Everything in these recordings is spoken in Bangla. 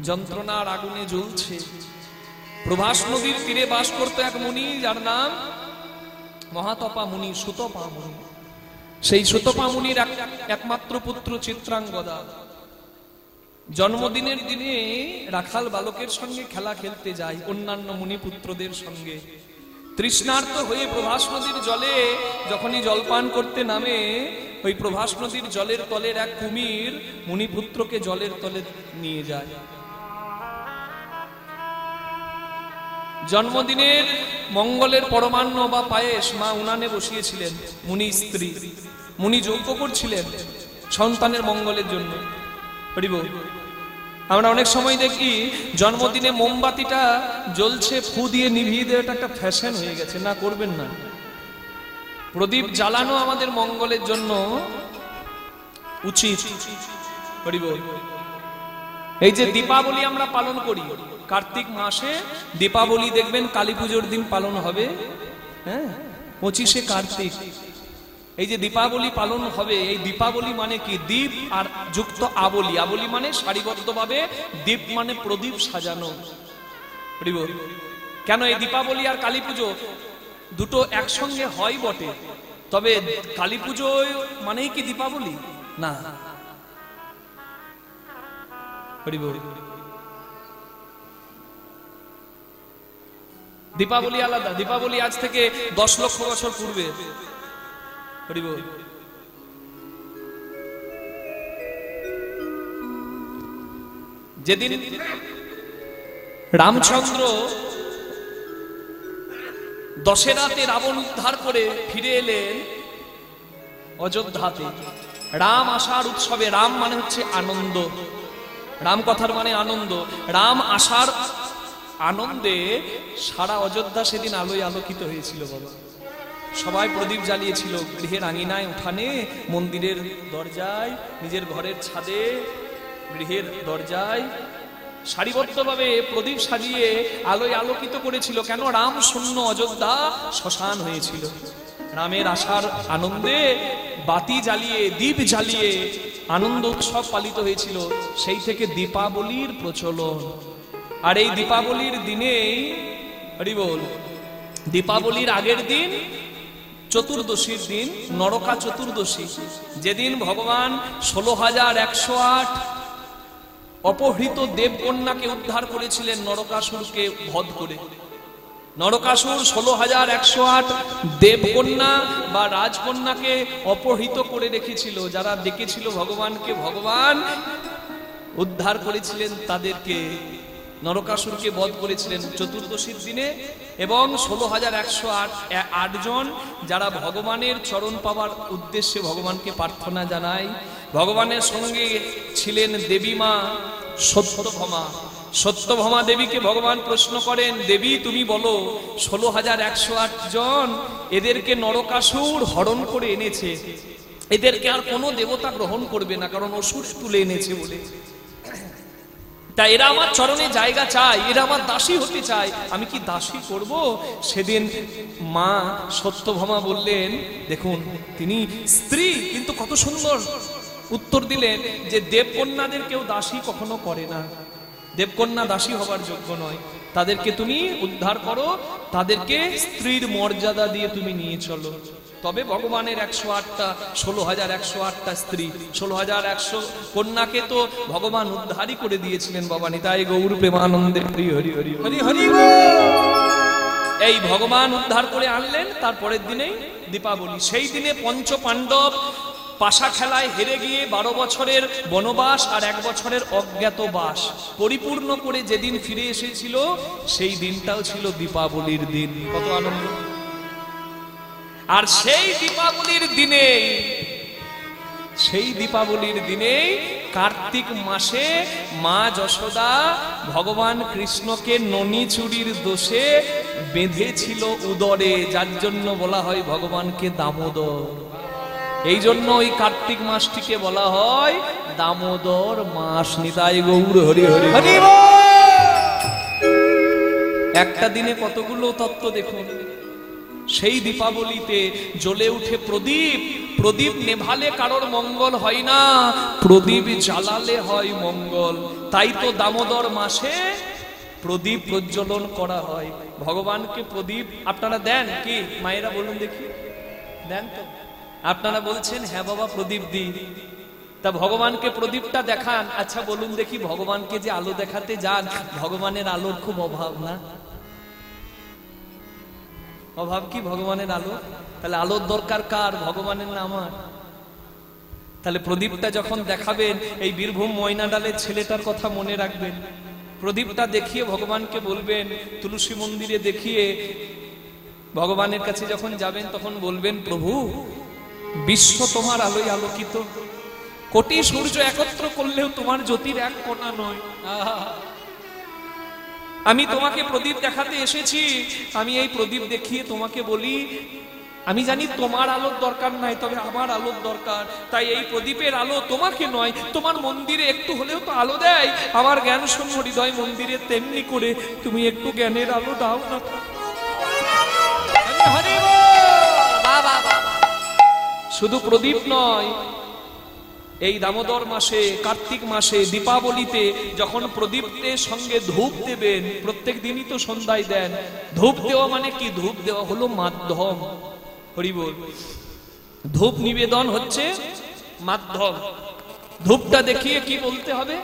যন্ত্রণার আগুনে জ্বলছে। প্রভাস নদীর তীরে বাস করত এক মুনি, যার নাম মহাতপা মুনি, সুতপা মুনি। সেই সুতপা মুনির একমাত্র পুত্র চিত্রাঙ্গদা জন্মদিনের দিনে রাখাল বালকের সঙ্গে খেলা খেলতে যায় অন্যান্য মুনি পুত্রদের সঙ্গে। তৃষ্ণার্ত হয়ে প্রভাস নদীর জলে যখনই জলপান করতে নামে, ওই প্রভাস নদীর জলের তলের এক কুমির মুনিপুত্রকে জলের তলে নিয়ে যায়। জন্মদিনের মঙ্গলের পরমান্ন বা পায়েস মা উনানে বসিয়েছিলেন মুনি স্ত্রী। মুনি যজ্ঞ করছিলেন সন্তানের মঙ্গলের জন্য। আমরা অনেক সময় দেখি জন্মদিনে মোমবাতিটা জ্বলছে, ফু দিয়ে নিভিয়ে দেওয়াটা একটা ফ্যাশন হয়ে গেছে। না, করবেন না। প্রদীপ জ্বালানো আমাদের মঙ্গলের জন্য উচিত। এই যে দীপাবলি আমরা পালন করি, কার্তিক মাসে দীপাবলি দেখবেন কালী পুজোর দিন পালন হবে, হ্যাঁ, 25শে কার্তিক। এই যে দীপাবলি পালন হবে, এই দীপাবলি মানে কি? দীপ আর যুক্ত আবলি। আবলি মানে সারিবদ্ধভাবে, দীপ মানে প্রদীপ সাজানো। কেন এই দীপাবলি আর কালী পুজো দুটো একসঙ্গে হয় বটে, তবে কালী পুজো মানেই কি দীপাবলি? না। দীপাবলি আলাদা। দীপাবলি আজ থেকে 10 লক্ষ বছর পূর্বে। যেদিন রামচন্দ্র দশেরাতে রাবণ উদ্ধার করে ফিরে এলেন অযোধ্যাতে, রাম আসার উৎসবে, রাম মানে হচ্ছে আনন্দ, রাম কথার মানে আনন্দ, রাম আসার আনন্দে সারা অযোধ্যা সেদিন আলোয় আলোকিত হয়েছিল। বাবা, সবাই প্রদীপ জ্বালিয়েছিল, গৃহের আঙিনায়, উঠানে, মন্দিরের দরজায়, নিজের ঘরের ছাদে, গৃহের দরজায় সারিবদ্ধভাবে প্রদীপ সাজিয়ে আলোয় আলোকিত করেছিল। কেন? রাম শূন্য অযোধ্যা শ্মশান হয়েছিল। রামের আসার আনন্দে বাতি জ্বালিয়ে, দীপ জ্বালিয়ে আনন্দ উৎসব পালিত হয়েছিল। সেই থেকে দীপাবলির প্রচলন। আর এই দীপাবলির দিনেই, হরিবল, দীপাবলির আগের দিন চতুর্দশীর দিন, নরকা চতুর্দশী, যেদিন ভগবান 16,108 অপহৃত দেবকন্যাকে উদ্ধার করেছিলেন নরকাসুরকে বধ করে। নরকাসুর 16,108 দেবকন্যা বা রাজকন্যাকে অপহৃত করে রেখেছিল। যারা দেখেছিল ভগবানকে, ভগবান উদ্ধার করেছিলেন তাদেরকে। নরকাসুরকে বধ করেছিলেন চতুর্দশীর দিনে। এবং 16,108 জন যারা ভগবানের চরণ পাওয়ার উদ্দেশ্যে ভগবানকে প্রার্থনা জানায়। ভগবানের সঙ্গে ছিলেন দেবী মা সত্যভামা। সত্যভামা দেবীকে ভগবান প্রশ্ন করেন, দেবী তুমি বলো 16,108 জন, এদেরকে নরকাসুর হরণ করে এনেছে, এদেরকে আর কোনো দেবতা গ্রহণ করবে না, কারণ অসুর তুলে এনেছে বলে। তা এরা আমার চরণে জায়গা চায়, এরা আমার দাসী হতে চায়, আমি কি দাসী করব? সেদিন মা সত্যভামা বললেন, দেখুন তিনি স্ত্রী কিন্তু কত সুন্দর উত্তর দিলেন যে দেবকন্যাদের কেউ দাসী কখনো করে না, দেবকন্যা দাসী হবার যোগ্য নয়, তাদেরকে তুমি উদ্ধার করো, তাদেরকে স্ত্রীর মর্যাদা দিয়ে তুমি নিয়ে চলো। তবে ভগবানের 16,108টা স্ত্রী, 16,100 কন্যাকে তো ভগবান উদ্ধারই করে দিয়েছিলেন। বাবা নিতাই গৌর প্রেমানন্দে হরি হরি হরি হরি হরি। এই ভগবান উদ্ধার করে আনলেন। তারপরের দিনেই দীপাবলি। সেই দিনে পঞ্চ পাণ্ডব পাশা খেলায় হেরে গিয়ে 12 বছরের বনবাস আর 1 বছরের অজ্ঞাতবাস পরিপূর্ণ করে যেদিন ফিরে এসেছিল, সেই দিনটাও ছিল দীপাবলির দিন। কত আনন্দ! আর সেই দীপাবলির দিনেই কার্তিক মাসে মা যশোদা ভগবান কৃষ্ণকে ননি চুরির দোষে বেঁধেছিল উদরে, যার জন্য বলা হয় ভগবানকে দামোদর। এই জন্য ওই কার্তিক মাসটিকে বলা হয় দামোদর মাস। নিতাই গৌর হরি হরি হরি। একটা দিনে কতগুলো তত্ত্ব দেখুন। সেই দীপাবলিতে জ্বলে উঠে প্রদীপ। প্রদীপ নেভালে কারোর মঙ্গল হয় না, প্রদীপ জ্বালালে হয় মঙ্গল। তাই তো দামোদর মাসে প্রদীপ প্রজ্বলন করা হয়। ভগবানকে প্রদীপ আপনারা দেন কি মায়েরা? বলুন দেখি, দেন তো? আপনারা বলছেন হ্যাঁ বাবা প্রদীপ দিই। তা ভগবানকে প্রদীপটা দেখান। আচ্ছা বলুন দেখি, ভগবানকে যে আলো দেখাতে যান, ভগবানের আলোর খুব অভাব না? অভাব কি ভগবানের আলো? তাহলে আলোর দরকার কার? ভগবানের না আমার? তাহলে প্রদীপটা যখন দেখাবেন, এই বীরভূম ময়নাডালের ছেলেটার কথা মনে রাখবেন। প্রদীপটা দেখিয়ে ভগবানকে বলবেন, তুলসী মন্দিরে দেখিয়ে ভগবানের কাছে যখন যাবেন তখন বলবেন, প্রভু বিশ্ব তোমার আলোয় আলোকিত, কোটি সূর্য একত্র করলেও তোমার জ্যোতির এক কণা নয়। আমি তোমাকে প্রদীপ দেখাতে এসেছি, আমি এই প্রদীপ দেখিয়ে তোমাকে বলি, আমি জানি তোমার আলোর দরকার নাই, তবে আমার আলোর দরকার। তাই এই প্রদীপের আলো তোমাকে নয়, তোমার মন্দিরে একটু হলেও তো আলো দেয় আমার জ্ঞান শূন্য হৃদয় মন্দিরে, তেমনি করে তুমি একটু জ্ঞানের আলো দাও না। শুধু প্রদীপ নয়, এই দামোদর মাসে, কার্তিক মাসে, দীপাবলিতে যখন প্রদীপের সঙ্গে ধূপ দেবেন, প্রত্যেক দিনই তো সন্ধ্যায় দেন। ধূপ দেওয়া মানে কি? ধূপ দেওয়া হলো মাধ্যম। হরি বল। ধূপ নিবেদন হচ্ছে মাধ্যম। ধূপটা দেখিয়ে কি বলতে হবে?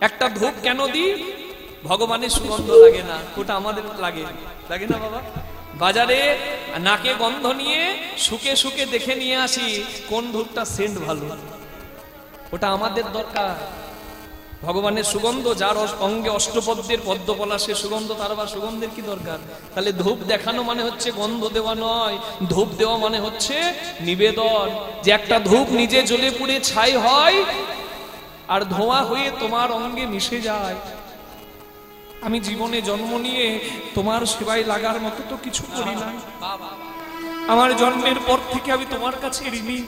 একটা ধূপ কেন দিই? ভগবানের সুগন্ধ লাগে না, ওটা আমাদের লাগে, লাগে না বাবা? বাজারে নাকে গন্ধ নিয়ে শুকে শুকে দেখে নিয়ে আসি কোন ধূপটা সেন্ট ভালো, ওটা আমাদের দরকার। ভগবানের সুগন্ধ, যার অঙ্গে অষ্টপদ্মের পদ্মপলাশে সুগন্ধ, তার আবার সুগন্ধের কি দরকার? তাহলে ধূপ দেখানো মানে হচ্ছে গন্ধ দেওয়া নয়, ধূপ দেওয়া মানে হচ্ছে নিবেদন। যে একটা ধূপ নিজে জ্বলে পুড়ে ছাই হয় আর ধোঁয়া হয়ে তোমার অঙ্গে মিশে যায়। আমি জীবনে জন্ম নিয়ে তোমার সেবায় লাগার মতো তো কিছু করি না, আমার জন্মের পর থেকে আমি তোমার কাছে ঋণী।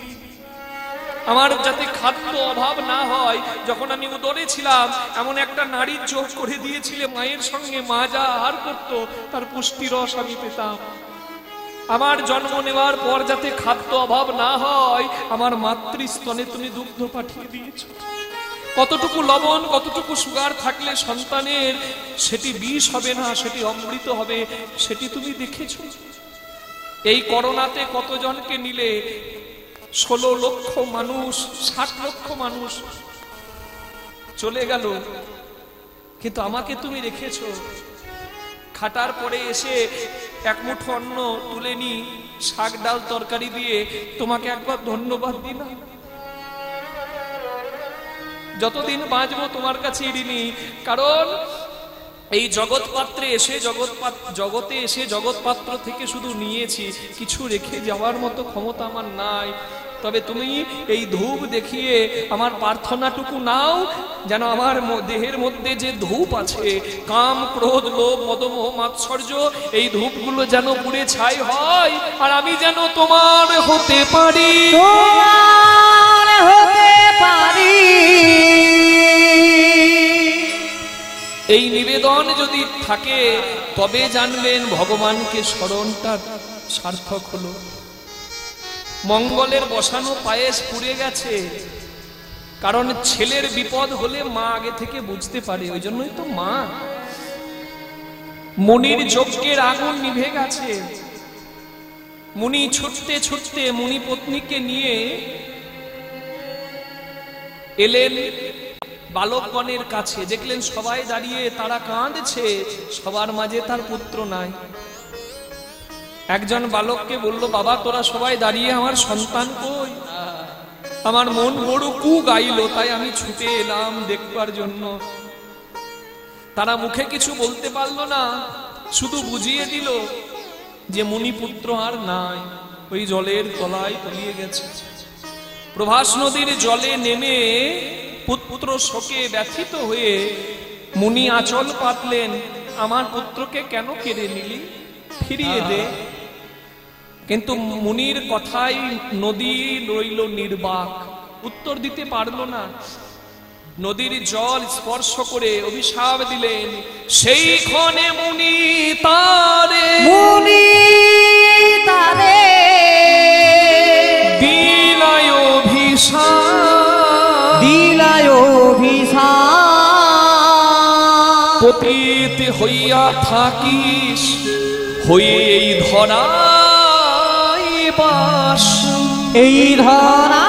আমার যাতে খাদ্য অভাব না হয়, যখন আমি উদরে ছিলাম এমন একটা নারীর যোগ করে দিয়েছিলে মায়ের সঙ্গে, মা যা আহার করত তার পুষ্টি রস আমি পেতাম। আমার জন্ম নেওয়ার পর যাতে খাদ্য অভাব না হয়, আমার মাতৃস্তনে তুমি দুগ্ধ পাঠিয়ে দিয়েছো। কতটুকু লবণ, কতটুকু সুগার থাকলে সন্তানের সেটি বিষ হবে না, সেটি অমৃত হবে, সেটি তুমি দেখেছো। এই করোনাতে কতজনকে নিলে? 16 লক্ষ মানুষ, 60 লক্ষ মানুষ চলে গেল, কিন্তু আমাকে তুমি রেখেছো। খাটার পরে এসে এক মুঠো অন্ন তুলে নি, শাক ডাল তরকারি দিয়ে তোমাকে একবার ধন্যবাদ দিই না? যতদিন বাঁচবো তোমার কাছে ঋণী। কারণ এই জগৎপাত্রে এসে, জগতে এসে জগৎপাত্র থেকে শুধু নিয়েছি, কিছু রেখে যাওয়ার মতো ক্ষমতা আমার নাই। তবে তুমি এই ধূপ দেখিয়ে আমার প্রার্থনাটুকু নাও, যেন আমার দেহের মধ্যে যে ধূপ আছে, কাম ক্রোধ লোভ মদ মোহ মাৎসর্য, এই ধূপগুলো যেন পুড়ে ছাই হয়, আর আমি যেন তোমার হতে পারি, তোমার হতে পারি। এই নিবেদন যদি থাকে তবে জানবেন ভগবানকে স্মরণটা সার্থক হলো। মঙ্গলের বসানো পায়েস পুড়ে গেছে, কারণ ছেলের বিপদ হলে মা আগে থেকে বুঝতে পারে, ওই জন্যই তো মা। মুনির যজ্ঞের আগুন নিভে গেছে, মুনি ছুটতে ছুটতে মুনি পত্নীকে নিয়ে এলেন বালকগণের কাছে। দেখলেন সবাই দাঁড়িয়ে, তারা কাঁদছে, সবার মাঝে তার পুত্র নাই। একজন বালককে বলল, বাবা তোরা সবাই দাঁড়িয়ে, আমার সন্তান কই? আমার মন বড় কু গাইল, তাই আমি ছুটে এলাম দেখবার জন্য। তারা মুখে কিছু বলতে পারলো না, শুধু বুঝিয়ে দিল যে মুনিপুত্র আর নাই, ওই জলের তলায় তলিয়ে গেছে। প্রভাস নদীর জলে নেমে পুত্র শোকে ব্যথিত হয়ে মুনি আঁচল পাতলেন, আমার পুত্রকে কেন কেড়ে নিলি, ফিরিয়ে দে। কিন্তু মুনির কথাই নদী রইল নির্বাক, উত্তর দিতে পারল না। নদীর জল স্পর্শ করে অভিশাপ দিলেন, সেই ক্ষণে মুনি তারে পতিত হইয়া থাকিস, হয়ে এই ধরায় বাস। এই ধরা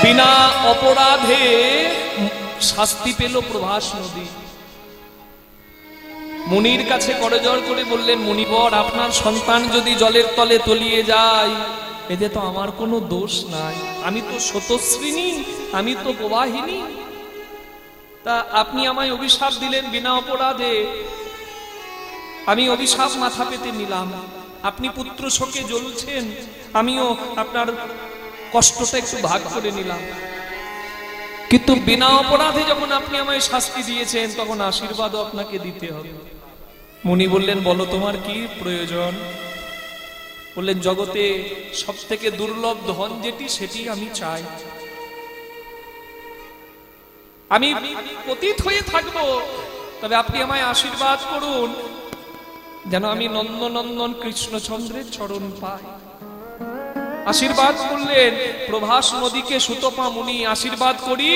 বিনা অপরাধে শাস্তি পেল প্রভাস নদী। মুনির কাছে করজোড় করে বললেন, মুনিবর, আপনার সন্তান যদি জলের তলে তলিয়ে যায়, এতে তো আমার কোনো দোষ নাই, আমি তো স্রোতস্বিনী, আমি তো প্রবাহিনী, তা আপনি আমায় অভিশাপ দিলেন বিনা অপরাধে, আমি অভিশাপ মাথা পেতে নিলাম। আপনি পুত্র শোকে জ্বলছেন, আমিও আপনার কষ্টটা একটু ভাগ করে নিলাম, কিন্তু বিনা অপরাধে যখন আপনি আমায় শাস্তি দিয়েছেন, তখন আশীর্বাদও আপনাকে দিতে হবে। মুনি বললেন, বলো তোমার কি প্রয়োজন? বললেন, জগতে সব থেকে দুর্লভ ধন যেটি, সেটি আমি চাই। আমি পতিত হয়ে থাকবো, তবে আপনি আমায় আশীর্বাদ করুন যেন আমি নন্দনন্দন কৃষ্ণচন্দ্রের চরণ পাই। আশীর্বাদ করলেন প্রভাস নদীকে সুতপা মুনি, আশীর্বাদ করি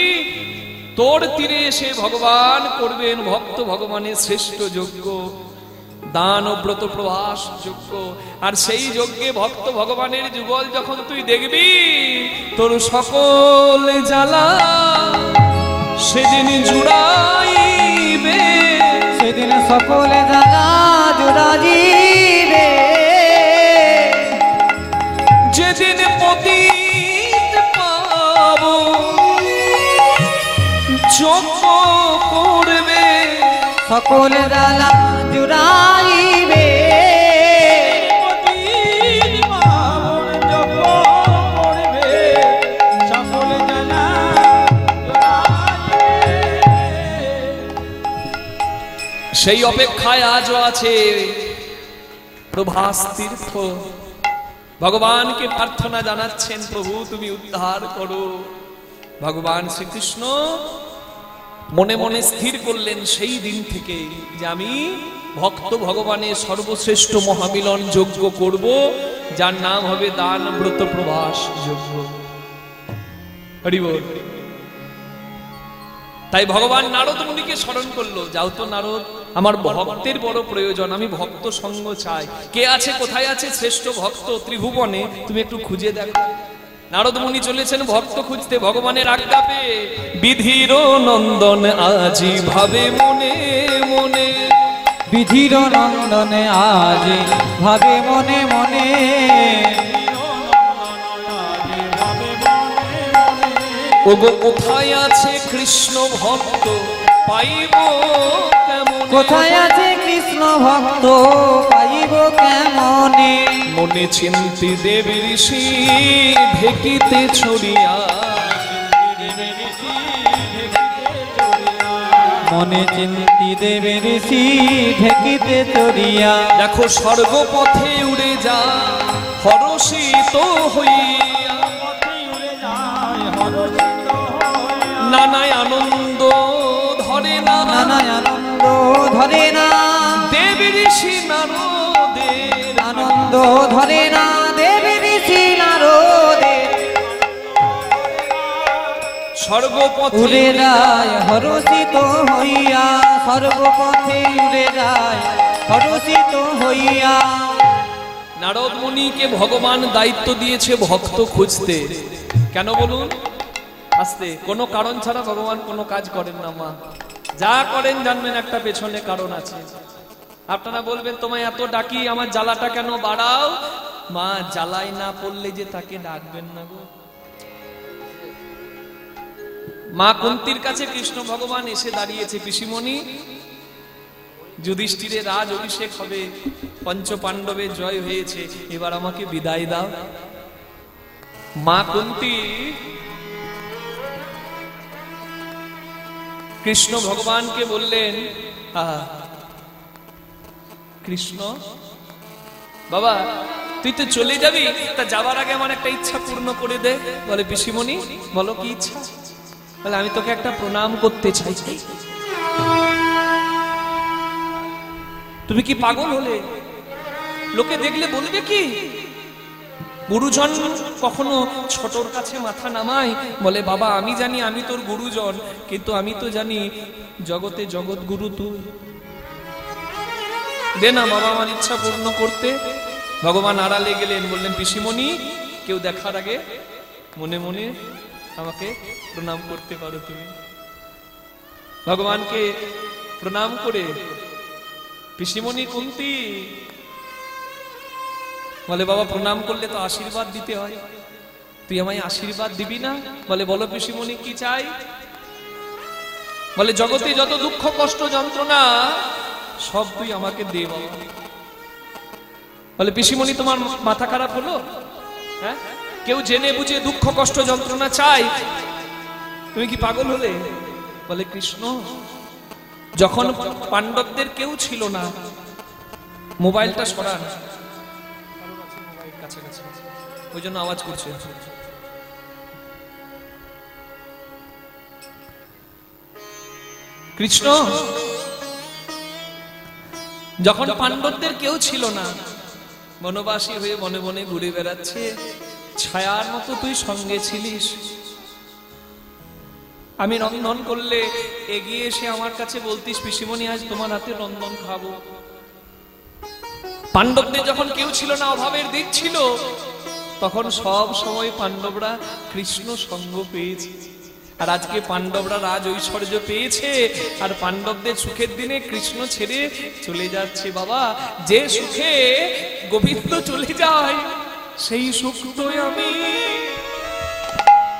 তোর তীরে এসে ভগবান করবেন ভক্ত ভগবানের শ্রেষ্ঠ যজ্ঞ, দান ও ব্রত প্রভাস যজ্ঞ। আর সেই যজ্ঞে ভক্ত ভগবানের যুগল যখন তুই দেখবি, তোর সকল জ্বালা সেদিন জুড়াইবে, সেদিন সকল জ্বালা জুড়াইবে। যেদিন পতিত পাবো যজ্ঞ করবে, সকল জ্বালা জুড়াইবে। সেই অপেক্ষায় আজও আছে প্রভাস তীর্থ। ভগবানকে প্রার্থনা জানাচ্ছেন, প্রভু তুমি উদ্ধার করো। ভগবান শ্রীকৃষ্ণ মনে মনে স্থির করলেন সেই দিন থেকে যে আমি ভক্ত ভগবানের সর্বশ্রেষ্ঠ মহামিলন যজ্ঞ করব, যার নাম হবে দান ব্রত প্রভাস যজ্ঞ। হরি বল। তাই ভগবান নারদ মুনিকে স্মরণ করলো, যাও তো নারদ, আমার ভক্তের বড় প্রয়োজন, আমি ভক্ত সঙ্গ চাই। কে আছে, কোথায় আছে শ্রেষ্ঠ ভক্ত ত্রিভুবনে, তুমি একটু খুঁজে দেখো। নারদ মুনি চলেছেন ভক্ত খুঁজতে, ভগবানের আজ্ঞা পেয়ে বিধির নন্দন আজি ভাবে মনে মনে, বিধির নন্দনে আজ ভাবে মনে মনে। ওগো কোথায় আছে কৃষ্ণ ভক্ত পাইব কেমন, কোথায় আছে কৃষ্ণ ভক্ত পাইব কেমনে। মনে চিন্তি দেবী ঋষি ঢেকিতে ছড়িয়া, মনে চিন্তি দেবে ঋষি ঢেকিতে চড়িয়া। দেখো স্বর্গপথে উড়ে যা হরষিত হইয়া, নানায় আনন্দ ধরে না, নানায় আনন্দ ধরে না। দেবী ঋষি নারদের আনন্দ ধরে না, দেবী ঋষি নারদের। স্বর্গপথে উড়ে যায় হরষিত হইয়া, সর্বপথে উড়ে যায় হরষিত হইয়া। নারদ মুনিকে ভগবান দায়িত্ব দিয়েছে ভক্ত খুঁজতে। কেন বলুন? আস্তে, কোনো কারণ ছাড়া ভগবান কোনো কাজ করেন না মা। যা করেন জানবেন একটা পেছনে কারণ আছে। আপনারা বলবেন, তোমায় এত ডাকি, আমার জ্বালাটা কেন বাড়াও? মা জ্বালাই না পড়লে যে তাকে ডাকবেন না গো। মা কুন্তির কাছে কৃষ্ণ ভগবান এসে দাঁড়িয়েছে, পিসিমণি যুধিষ্ঠিরের রাজ অভিষেক হবে, পঞ্চ পাণ্ডবের জয় হয়েছে, এবার আমাকে বিদায় দাও। মা কুন্তি কৃষ্ণ ভগবানকে বললেন, কৃষ্ণ বাবা তুই তো চলে যাবি, তা যাবার আগে আমার একটা ইচ্ছা পূর্ণ করে দে। বলে, পিসিমণি বলো কি ইচ্ছা? বলে, আমি তোকে একটা প্রণাম করতে চাই। তুমি কি পাগল হলে? লোকে দেখলে বলবে কি? গুরুজন কখনো ছোটর কাছে মাথা নামায়? বলে বাবা আমি জানি আমি তোর গুরুজন, কিন্তু আমি তো জানি জগতে জগৎ গুরু তুই। দে না বাবা আমার ইচ্ছা পূর্ণ করতে। ভগবান আড়ালে গেলেন, বললেন পিসিমণি কেউ দেখার আগে মনে মনে আমাকে প্রণাম করতে পারো তুমি। ভগবানকে প্রণাম করে পিসিমণি কুন্তি বলে বাবা প্রণাম করলে তো আশীর্বাদ দিতে হয়, তুই আমায় আশীর্বাদ দিবি না? বলে বলো পিসিমণি কি চাই? বলে জগতে যত দুঃখ কষ্ট যন্ত্রণা সব তুই আমাকে দে বাবা। বলে পিসিমণি তোমার মাথা খারাপ হলো? হ্যাঁ, কেউ জেনে বুঝে দুঃখ কষ্ট যন্ত্রণা চাই, তুমি কি পাগল হলে? বলে কৃষ্ণ যখন পাণ্ডবদের কেউ ছিল না, মোবাইলটা সরান, কাছাকাছি ওই জন্য আওয়াজ করছে। কৃষ্ণ যখন পাণ্ডবদের কেউ ছিল না, বনবাসী হয়ে বনে বনে ঘুরে বেড়াচ্ছে, ছায়ার মতো তুই সঙ্গে ছিলিস। আমি রন্ধন করলে এগিয়ে এসে আমার কাছে বলতিস পিসিমণি আজ তোমার হাতে রন্ধন খাবো। পাণ্ডবদের যখন কেউ ছিল না, অভাবের দিক ছিল, তখন সব সময় পাণ্ডবরা কৃষ্ণ সঙ্গ পেয়েছে। আর আজকে পাণ্ডবরা রাজ ঐশ্বর্য পেয়েছে, আর পাণ্ডবদের সুখের দিনে কৃষ্ণ ছেড়ে চলে যাচ্ছে। বাবা যে সুখে গোবিন্দ চলে যায় সেই সুখ তো আমি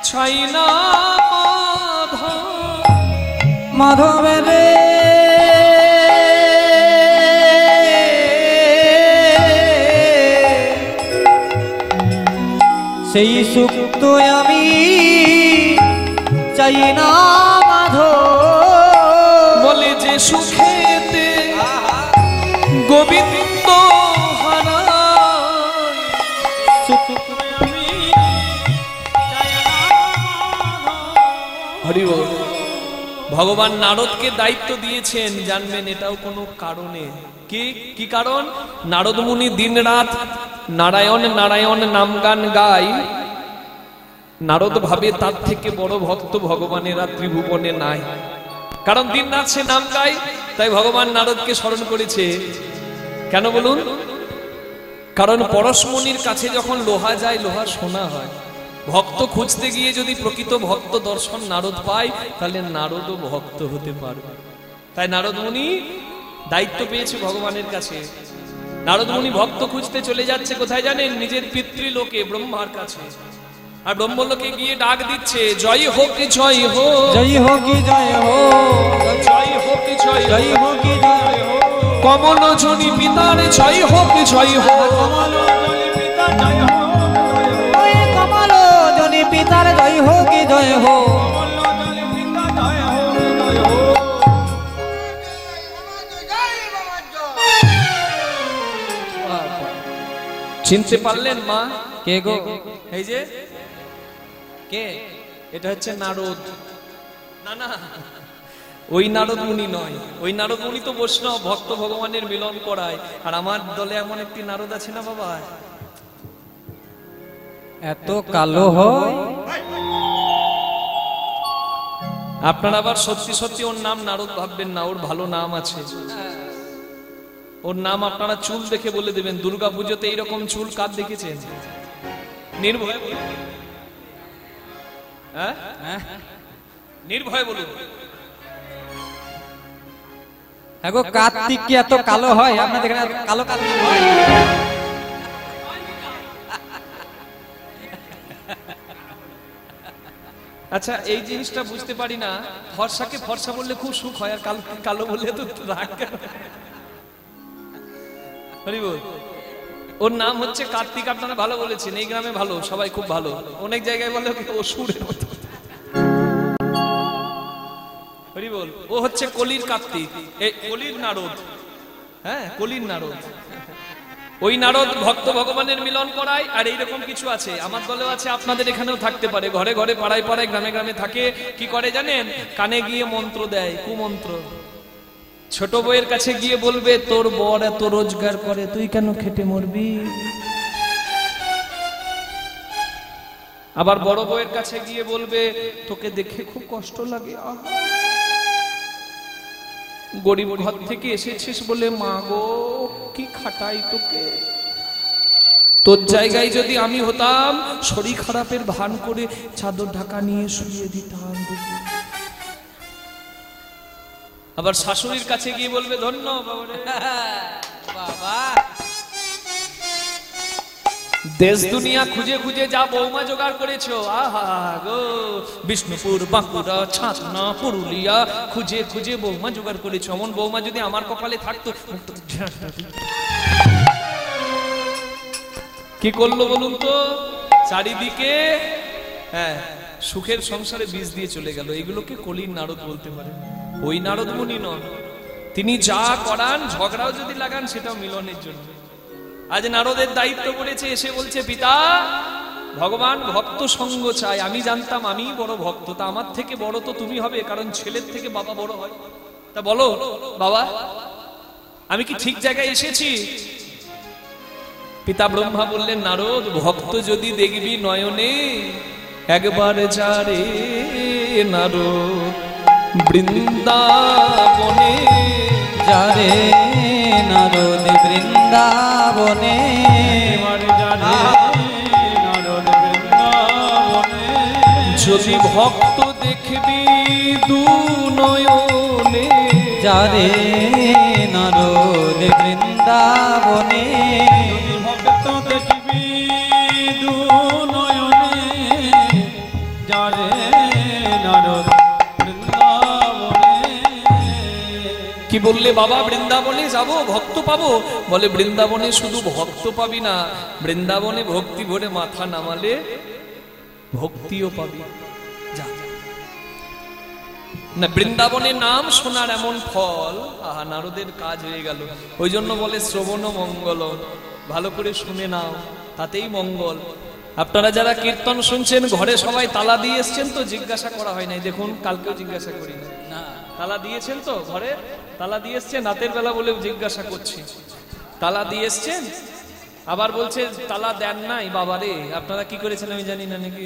চাই না মাধবের সেই সুখ তো আমি চাই না মাধব। বলে যে সুখেতে গোবিন্দ হারায় সুখ আমি চাই না মাধব। হরি বল। ভগবান নারদকে দায়িত্ব দিয়েছেন, জানবেন এটাও কোনো কারণে। কি কারণ? নারদ মুনি দিন রাত নারায়ণ নারায়ণ নাম গান গায়। নারদ ভাবে তার থেকে বড় ভক্ত ভগবানের আর ত্রিভুবনে নাই, কারণ দিন রাত সে নাম গায়। তাই ভগবান নারদকে স্মরণ করেছে। কেন বলুন? কারণ পরশমণির কাছে যখন লোহা যায়, লোহা সোনা হয়। ভক্ত খুঁজতে গিয়ে যদি প্রকৃত ভক্ত দর্শন নারদ পায়, তাহলে নারদও ভক্ত হতে পারবে। তাই নারদ মুনি দায়িত্ব পেয়েছে ভগবানের কাছে। নারদ মুনি ভক্ত খুঁজতে চলে যাচ্ছে কোথায় জানেন? নিজের পিতৃলোকে ব্রহ্মার কাছে। আর ব্রহ্মলোকে গিয়ে ডাক দিচ্ছে, জয় হোক জয় হো, জয় হো কি জয় হো, জয় হোক জয় জয় হো কি জয় হো, কমল জনি পিতার জয় হোক জয় হো, কমল জনি পিতার জয় হো কি জয় হো। চিনতে পারলেন মা? কে গো? এই যে কে, এটা হচ্ছে নারদ। না না, ওই নারদ মুনি নয়। ওই নারদ মুনি তো বৈষ্ণব, ভক্ত ভগবানের মিলন করায়। আর আমার দলে এমন একটি নারদ আছে না বাবা, এত কালো হয়। আপনারা আবার সত্যি সত্যি ওর নাম নারদ ভাববেন না, ওর ভালো নাম আছে। ওর নাম আপনারা চুল দেখে বলে দেবেন। দুর্গা পুজোতে এইরকম চুল কার দেখেছেন? নির্ভয় বলুন, হ্যাঁ নির্ভয় বলুন। এগো কার্তিক কি এত কালো হয়? আপনাদের এখানে কালো কার্তিক হয়? আচ্ছা এই জিনিসটা বুঝতে পারি না, ফর্সাকে ফর্সা বললে খুব সুখ হয়, আর কালো কালো বললে তো রাগ কেন? হরি বল। ওর নাম হচ্ছে কার্তিক। আপনারা ভালো বলেছেন, এই গ্রামে ভালো, সবাই খুব ভালো। অনেক জায়গায় বলে অসুরের মতো। হরি বল। ও হচ্ছে কলির কার্তিক, এই কলির নারদ। হ্যাঁ, কলির নারদ। ওই নারদ ভক্ত ভগবানের মিলন করায়। আর এইরকম কিছু আছে, আমার দলেও আছে, আপনাদের এখানেও থাকতে পারে। ঘরে ঘরে পাড়ায় পাড়ায় গ্রামে গ্রামে থাকে। কি করে জানেন? কানে গিয়ে মন্ত্র দেয়, কুমন্ত্র। ছোট বউয়ের কাছে গিয়ে বলবে তোর বর এত রোজগার করে, তুই কেন খেটে মরবি? আবার বড় বউয়ের কাছে গিয়ে বলবে তোকে দেখে খুব কষ্ট লাগে, গরিব ঘর থেকে এসেছিস বলে মা গো কি খাটাই তোকে। তোর জায়গায় যদি আমি হতাম শরীর খারাপের ভান করে চাদর ঢাকা নিয়ে শুয়ে দিতাম। আবার শাশুড়ির কাছে গিয়ে বলবে ধন্য বাবা, দেশ দুনিয়া খুঁজে খুঁজে যা বৌমা জোগাড় করেছো, আহা গো, বিষ্ণুপুর, বাঁকুড়া, ছাতনা, পুরুলিয়া খুঁজে খুঁজে বৌমা জোগাড় করেছো। এমন বৌমা যদি আমার কপালে থাকতো। কি করলো বলুন তো? চারিদিকে হ্যাঁ সুখের সংসারে বীজ দিয়ে চলে গেল। এগুলোকে কলির নারদ বলতে পারে। ওই নারদ মুনি নন, তিনি যা করান ঝগড়াও যদি লাগান সেটাও মিলনের জন্য। আজ নারদের দায়িত্ব পড়েছে, এসে বলছে পিতা ভগবান ভক্ত সঙ্গ চাই। আমি জানতাম আমি বড় ভক্ত, তা আমার থেকে বড় তো তুমি হবে, কারণ ছেলের থেকে বাবা বড় হয়। তা বলো বাবা আমি কি ঠিক জায়গায় এসেছি? পিতা ব্রহ্মা বললেন নারদ ভক্ত যদি দেখবি নয়নে একবার যারে নারদ বৃন্দাবনে, যারে নারদ বৃন্দাবনে, যদি ভক্ত দেখবি দু নয়নে, যারে নারদ বৃন্দাবনে, ভক্ত দেখবি দু নয়নে, যারে নারদ বৃন্দাবনে। কি বললে বাবা বৃন্দাবনে যাব ভক্ত পাবো? বলে বৃন্দাবনে শুধু ভক্ত পাবি না, বৃন্দাবনে ভক্তি ভরে মাথা নামালে ভক্তিও পাবি। যা না, বৃন্দাবনের নাম শোনার এমন ফল, আহা নারদের কাজ হয়ে গেল। ওই জন্য বলে শ্রবণ মঙ্গল, ভালো করে শুনে নাও তাতেই মঙ্গল। আপনারা যারা কীর্তন শুনছেন ঘরে সবাই তালা দিয়ে এসছেন তো? জিজ্ঞাসা করা হয় নাই, দেখুন কালকেও জিজ্ঞাসা করি না। তালা দিয়েছেন তো? ঘরে তালা দিয়ে এসছেন? রাতের বেলা বলে জিজ্ঞাসা করছি, তালা দিয়ে এসছেন? আবার বলছে তালা দেন নাই। বাবারে আপনারা কি করেছেন আমি জানি না নাকি,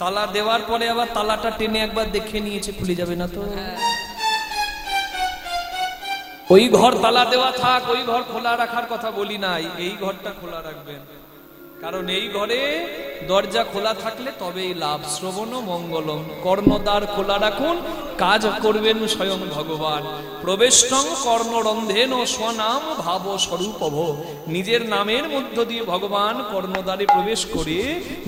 তালা দেওয়ার পরে আবার তালাটা টেনে একবার দেখে নিয়েছে, খুলে যাবে না তো? ওই ঘর তালা দেওয়া থাক, ওই ঘর খোলা রাখার কথা বলি নাই, এই ঘরটা খোলা রাখবেন, কারণ এই ঘরে দরজা খোলা থাকলে তবেই লাভ। শ্রবণ মঙ্গলম, কর্ণদ্বার খোলা রাখুন, কাজ করবেন স্বয়ং ভগবান। প্রবেষ্টং কর্ণরন্ধেন স্বনাম ভাব স্বরূপভ, নিজের নামের মধ্য দিয়ে ভগবান কর্ণদ্বারে প্রবেশ করে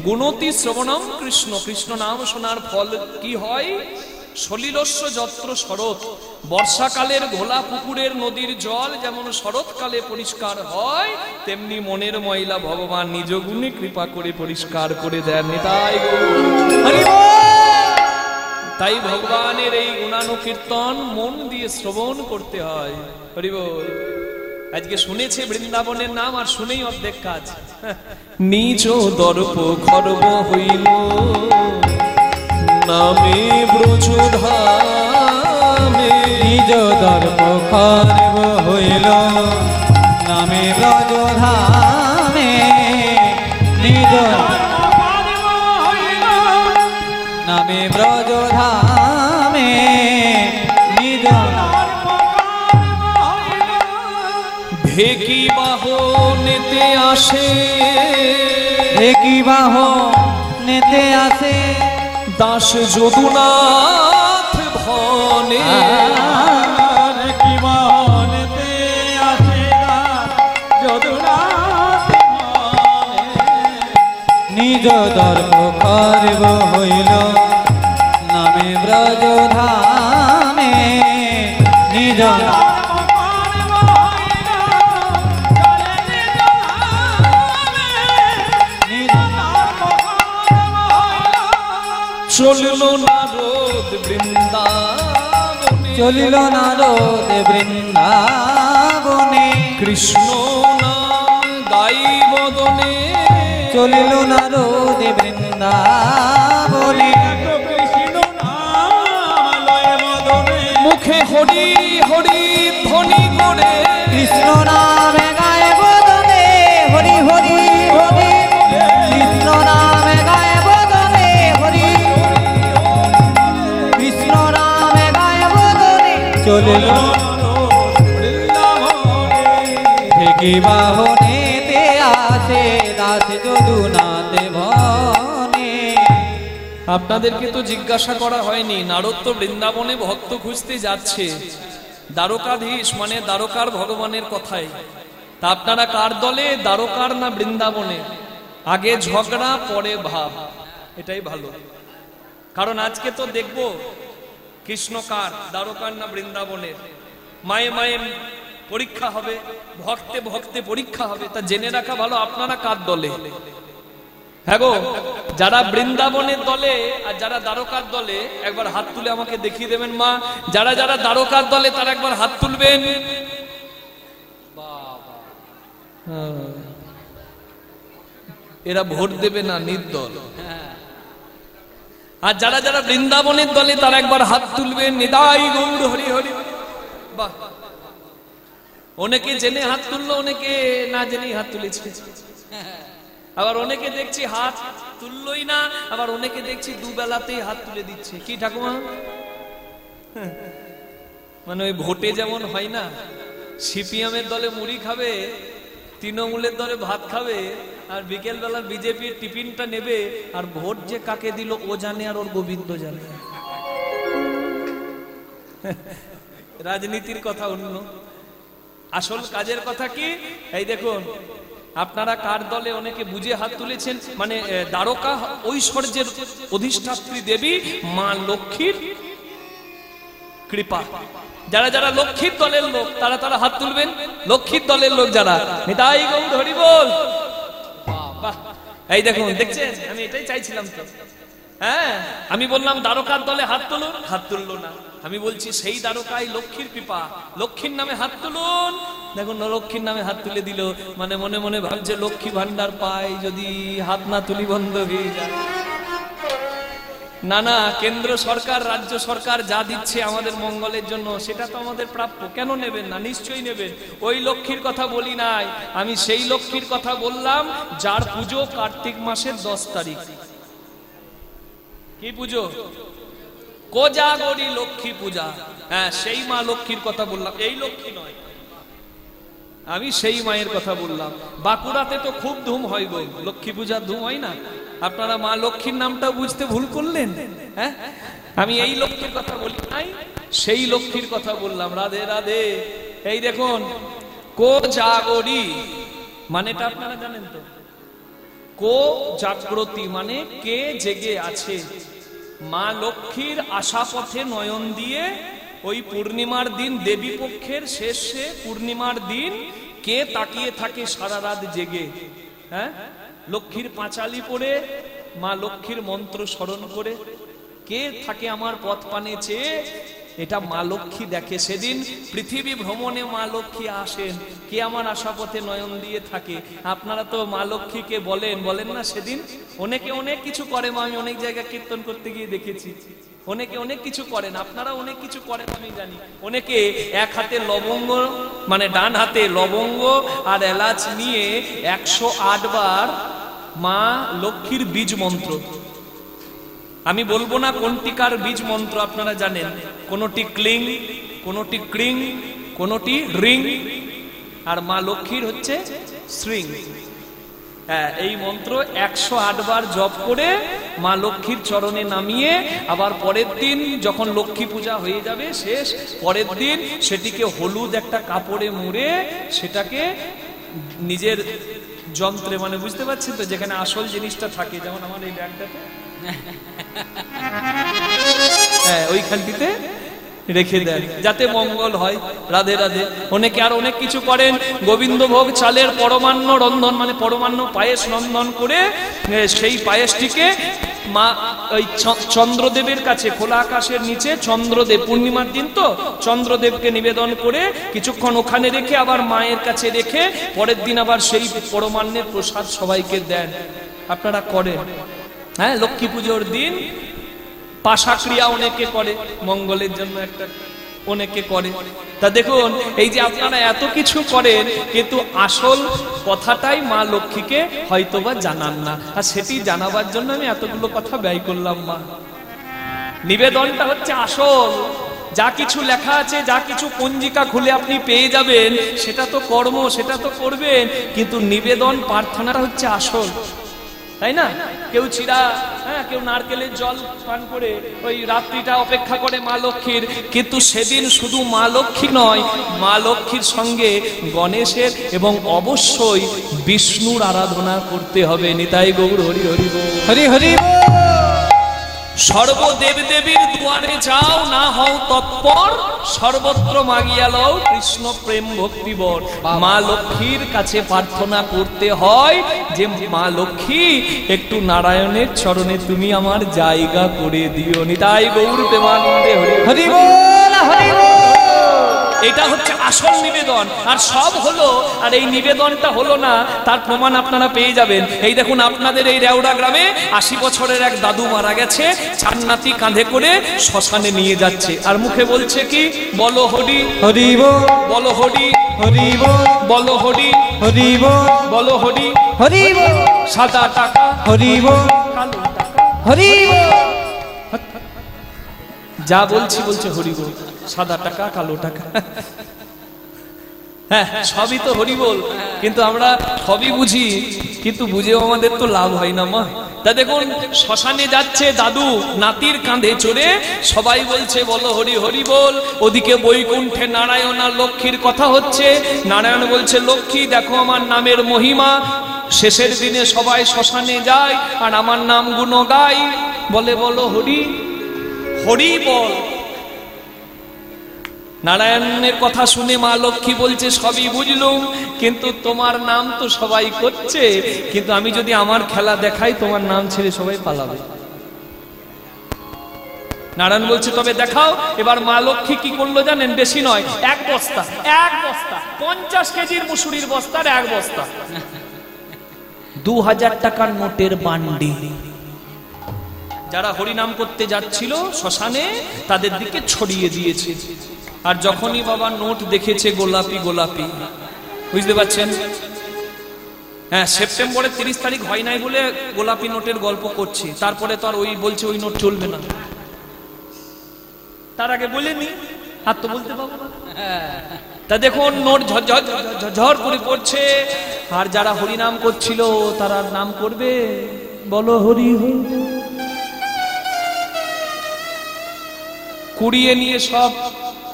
গুণতি শ্রবণম কৃষ্ণ, কৃষ্ণ নাম শোনার ফল কি হয়? সলিলস্য যত্র শরৎ, বর্ষাকালের ঘোলা পুকুরের নদীর জল যেমন শরৎকালে পরিষ্কার হয়, তেমনি মনের ময়লা ভগবান নিজ গুণে কৃপা করে পরিষ্কার করে দেন। তাই ভগবানের এই গুণানুকীর্তন মন দিয়ে শ্রবণ করতে হয়। হরি বল। আজকে শুনেছে বৃন্দাবনের নাম আর শুনেই অর্ধেক কাজ। নিজ দর্প খর্ব হইল নামে ব্রজধামে, নিজ দর্প খর্ব হইল নামে ব্রজধামে, নিজ নামে ব্রজধামে, নিজ ভেকি বাহনেতে আসে, একই বাহনেতে আসে, দাস যদুনাথ ভনে, কি মনেতে আসে যদুনাথ মনে, নিজ দর্প খর্ব হইল নামে ব্রজধামে, নিজ চলল নারদ বৃন্দাবনে, চলিল নারদ বৃন্দাবনে, কৃষ্ণ নাম গাই বদনে, চলিল নারদ বৃন্দাবনে, কৃষ্ণ নাম লয় মদনে, মুখে হরি হরি ধ্বনি করে কৃষ্ণ নামে গায়ে বদনে হরি হরি হরি কৃষ্ণ নামে গায়ে বদনে হরি কৃষ্ণ নামে গায়ে বদনে চলিল থেকে বাহনেতে আসে দাস যদুনাথ বনে। আপনাদেরকে তো জিজ্ঞাসা করা হয়নি, নারদ তো বৃন্দাবনে ভক্ত খুঁজতে যাচ্ছে, দ্বারকাধীশ মানে দ্বারকার ভগবানের কথাই। তা আপনারা কার দলে, দ্বারকার না বৃন্দাবনে? আগে ঝগড়া পরে ভাব, এটাই ভালো। কারণ আজকে তো দেখবো কৃষ্ণ কার, দ্বারকার না বৃন্দাবনের। মায়ে মায়ে পরীক্ষা হবে, ভক্তে ভক্তে পরীক্ষা হবে। তা জেনে রাখা ভালো আপনারা কার দলে। হ্যাঁ গো, যারা বৃন্দাবনের দলে আর যারা দ্বারকার দলে একবার হাত তুলে আমাকে দেখিয়ে দেবেন মা। যারা যারা দ্বারকার দলে তারা একবার হাত তুলবেন। এরা ভোট দেবে না, নির্দল। আর যারা যারা বৃন্দাবনের দলে তারা একবার হাত তুলবেন। নিতাই গৌর হরি হরি। বাহ, অনেকে জেনে হাত তুললো, অনেকে না জেনেই হাত তুলেছে। আবার অনেকে দেখছি হাত তুললই না, আবার অনেকে দেখছি দুবেলাতেই হাত তুলে দিচ্ছে। কি ঠাকুমা, মানে ওই ভোটে যেমন হয় না, সিপিএমের দলে মুড়ি খাবে, তৃণমূলের দলে ভাত খাবে, আর বিকেল বেলা বিজেপির টিফিনটা নেবে, আর ভোট যে কাকে দিল ও জানে আর ওর গোবিন্দ জানে। রাজনীতির কথা অন্য, আসল কাজের কথা কি? এই দেখুন, আপনারা কার দলে অনেকে বুঝে হাত তুলেছেন। মানে দ্বারকা ঐশ্বর্যের অধিষ্ঠাত্রী দেবী মা লক্ষ্মীর কৃপা। যারা যারা লক্ষ্মীর দলের লোক তারা তারা হাত তুলবেন। লক্ষ্মীর দলের লোক যারা, নিতাই গৌর হরি বল। এই দেখুন, দেখছেন, আমি এটাই চাইছিলাম তো। হ্যাঁ, আমি বললাম দ্বারকার দলে হাত তুলুন, হাত তুললো না। আমি বলছি সেই দ্বারকায় লক্ষ্মীর কৃপা, লক্ষ্মীর নামে হাত তুলুন। দেখুন, লক্ষ্মীর নামে হাত তুলে দিল, মানে মনে মনে ভাবছে লক্ষ্মী ভান্ডার পাই, যদি হাত না তুলি বন্ধ হয়ে যায়। না না, কেন্দ্র সরকার রাজ্য সরকার যা দিচ্ছে আমাদের মঙ্গলের জন্য, সেটা তো আমাদের প্রাপ্য। কেন নেবেন না? নিশ্চয়ই নেবেন। ওই লক্ষ্মীর কথা বলি নাই, আমি সেই লক্ষ্মীর কথা বললাম যার পুজো কার্তিক মাসের 10 তারিখ। কি পুজো? কোজাগরী লক্ষ্মী পূজা। হ্যাঁ, সেই মা লক্ষ্মীর কথা বললাম, এই লক্ষ্মী নয়, আমি সেই মায়ের কথা বললাম। বাঁকুড়াতে তো খুব ধুম হয় গো, লক্ষ্মী পূজার ধুম হয় না? আপনারা মা লক্ষ্মীর নামটা বুঝতে ভুল করলেন। হ্যাঁ, আমি এই লক্ষ্মীর কথা বলি নাই, সেই লক্ষ্মীর কথা বললাম। রাধে রাধে। এই দেখুন, কোজাগরী মানেটা আপনারা জানেন তো? কো জাগ্রতি মানে কে জেগে আছে। মা লক্ষ্মীর আশা পথে নয়ন দিয়ে ওই পূর্ণিমার দিন, দেবী পক্ষের শেষে পূর্ণিমার দিন কে তাকিয়ে থাকে সারা রাত জেগে। হ্যাঁ, লক্ষ্মীর পাঁচালি পড়ে, মা লক্ষ্মীর মন্ত্র স্মরণ করে কে থাকে আমার পথ পানে চেয়ে, এটা মা লক্ষ্মী দেখে। সেদিন পৃথিবী ভ্রমণে মা লক্ষ্মী আসেন, কে আমার আশাপথে নয়ন দিয়ে থাকে। আপনারা তো মা লক্ষ্মীকে বলেন না সেদিন? অনেকে অনেক কিছু করে, আমি অনেক জায়গায় কীর্তন করতে গিয়ে দেখেছি। অনেকে অনেক কিছু করেন, আপনারা অনেক কিছু করেন আমি জানি। অনেকে এক হাতে লবঙ্গ, মানে ডান হাতে লবঙ্গ আর এলাচ নিয়ে 108 বার মা লক্ষ্মীর বীজ মন্ত্র, আমি বলবো না কোনটিকার বীজ মন্ত্র, আপনারা জানেন। কোনটি ক্লিং, কোনটি ক্রিং, কোনটি রিং, আর মা লক্ষ্মীর হচ্ছে শ্রিং। হ্যাঁ, এই মন্ত্র 108 বার জপ করে মা লক্ষ্মীর চরণে নামিয়ে, আবার পরের দিন যখন লক্ষ্মী পূজা হয়ে যাবে শেষ, পরের দিন সেটিকে হলুদ একটা কাপড়ে মুড়ে সেটাকে নিজের যন্ত্রে, মানে বুঝতে পারছেন তো, যেখানে আসল জিনিসটা থাকে, যেমন আমার এই ব্যাগটাতে, হ্যাঁ ওইখানটিতে রেখে দেন যাতে মঙ্গল হয়। রাধে রাধে। অনেকে আর অনেক কিছু করেন। গোবিন্দভোগ চালের পরমান্ন রন্ধন, মানে পরমান্ন পায়েস রন্ধন করে সেই পায়েসটিকে মা ওই চন্দ্রদেবের কাছে, খোলা আকাশের নিচে চন্দ্রদেব, পূর্ণিমার দিন তো চন্দ্রদেবকে নিবেদন করে কিছুক্ষণ ওখানে রেখে আবার মায়ের কাছে রেখে পরের দিন আবার সেই পরমান্নের প্রসাদ সবাইকে দেন। আপনারা করেন? হ্যাঁ, লক্ষ্মী পুজোর দিন পাশা ক্রিয়া অনেকে করে মঙ্গলের জন্য, একটা অনেকে করে। তা দেখুন, এই যে আপনারা এত কিছু করেন, কিন্তু আসল কথাটাই মা লক্ষ্মীকে হয়তোবা জানান না, আর সেটি জানাবার জন্য আমি এতগুলো কথা ব্যয় করলাম। মা নিবেদনটা হচ্ছে আসল। যা কিছু লেখা আছে, যা কিছু পঞ্জিকা খুলে আপনি পেয়ে যাবেন, সেটা তো কর্ম, সেটা তো করবেন, কিন্তু নিবেদন প্রার্থনাটা হচ্ছে আসল, তাই না? কেউ চিরা, কেউ নারকেলের জল পান করে ওই রাত্রিটা অপেক্ষা করে মা লক্ষ্মীর, কিন্তু সেদিন শুধু মা লক্ষ্মী নয়, মা লক্ষ্মীর সঙ্গে গণেশের এবং অবশ্যই বিষ্ণুর আরাধনা করতে হবে। নিতাই গৌর হরি হরি বল। হরি হরি বল। সর্বদেব দেবীর দুয়ারে যাও, না হও তৎপর, সর্বত্র মাগিয়া লও কৃষ্ণ প্রেম ভক্তিবর। মা লক্ষ্মীর কাছে প্রার্থনা করতে হয় যে মা লক্ষ্মী, একটু নারায়ণের চরণে তুমি আমার জায়গা করে দিও। নিতাই গৌর প্রেমানন্দে হরি হরি বল হরি বল। এটা হচ্ছে আসল নিবেদন। আর সব হলো, আর এই নিবেদনটা হলো না, তার প্রমাণ আপনারা পেয়ে যাবেন। এই দেখুন, আপনাদের এই রেওড়া গ্রামে 80 বছরের এক দাদু মারা গেছে, 4 নাতি কাঁধে করে শ্মশানে নিয়ে যাচ্ছে, আর মুখে বলছে কি, বলো হরি হরি বল বলো হরি হরি বল বলো হরি হরি বল বলো হরি। হরি বল সাদা টাকা হরি বল কালো টাকা, হরি বল। যা বলছি বলছে হরি বল, সাদা টাকা কালো টাকা, হ্যাঁ সবই তো হরি বল, কিন্তু আমরা সবই বুঝি, কিন্তু বুঝেও আমাদের তো লাভ হয় না। মা তা দেখুন, শ্মশানে যাচ্ছে দাদু নাতির কাঁধে চড়ে, সবাই বলছে বলো হরি হরি বল। ওদিকে বৈকুণ্ঠে নারায়ণ আর লক্ষ্মীর কথা হচ্ছে। নারায়ণ বলছে, লক্ষ্মী দেখো আমার নামের মহিমা, শেষের দিনে সবাই শ্মশানে যায় আর আমার নাম গুণ গাই, বলে বলো হরি হরি বল। নারায়ণের কথা শুনে মা লক্ষ্মী বলছে, সবই বুঝলুম, কিন্তু তোমার নাম তো সবাই করছে, কিন্তু আমি যদি আমার খেলা দেখাই, তোমার নাম ছেড়ে সবাই পালাবে। নারায়ণ বলছে, তবে দেখাও। এবার মা লক্ষ্মী কি করলো জানেন? বেশি নয়, এক বস্তা 50 কেজির মুসুরির বস্তার 1 বস্তা 2000 টাকার নোটের বান্ডি যারা হরিনাম করতে যাচ্ছিল শ্মশানে, তাদের দিকে ছড়িয়ে দিয়েছে। আর যখনই বাবা নোট দেখেছে গোলাপি গোলাপি, বুঝতে পারছেন? হ্যাঁ, সেপ্টেম্বরের 30 তারিখ হয় নাই বলে গোলাপি নোটের গল্প করছি, তারপরে তো আর ওই বলছে ওই নোট চলবে না। তার আগে বলেনি, আর তো বলতে পাবো না। তা দেখুন, নোট ঝরঝর করে পড়ছে, আর যারা হরিনাম করছিল তারা নাম করবে, বলো হরি হরি, কুড়িয়ে নিয়ে সব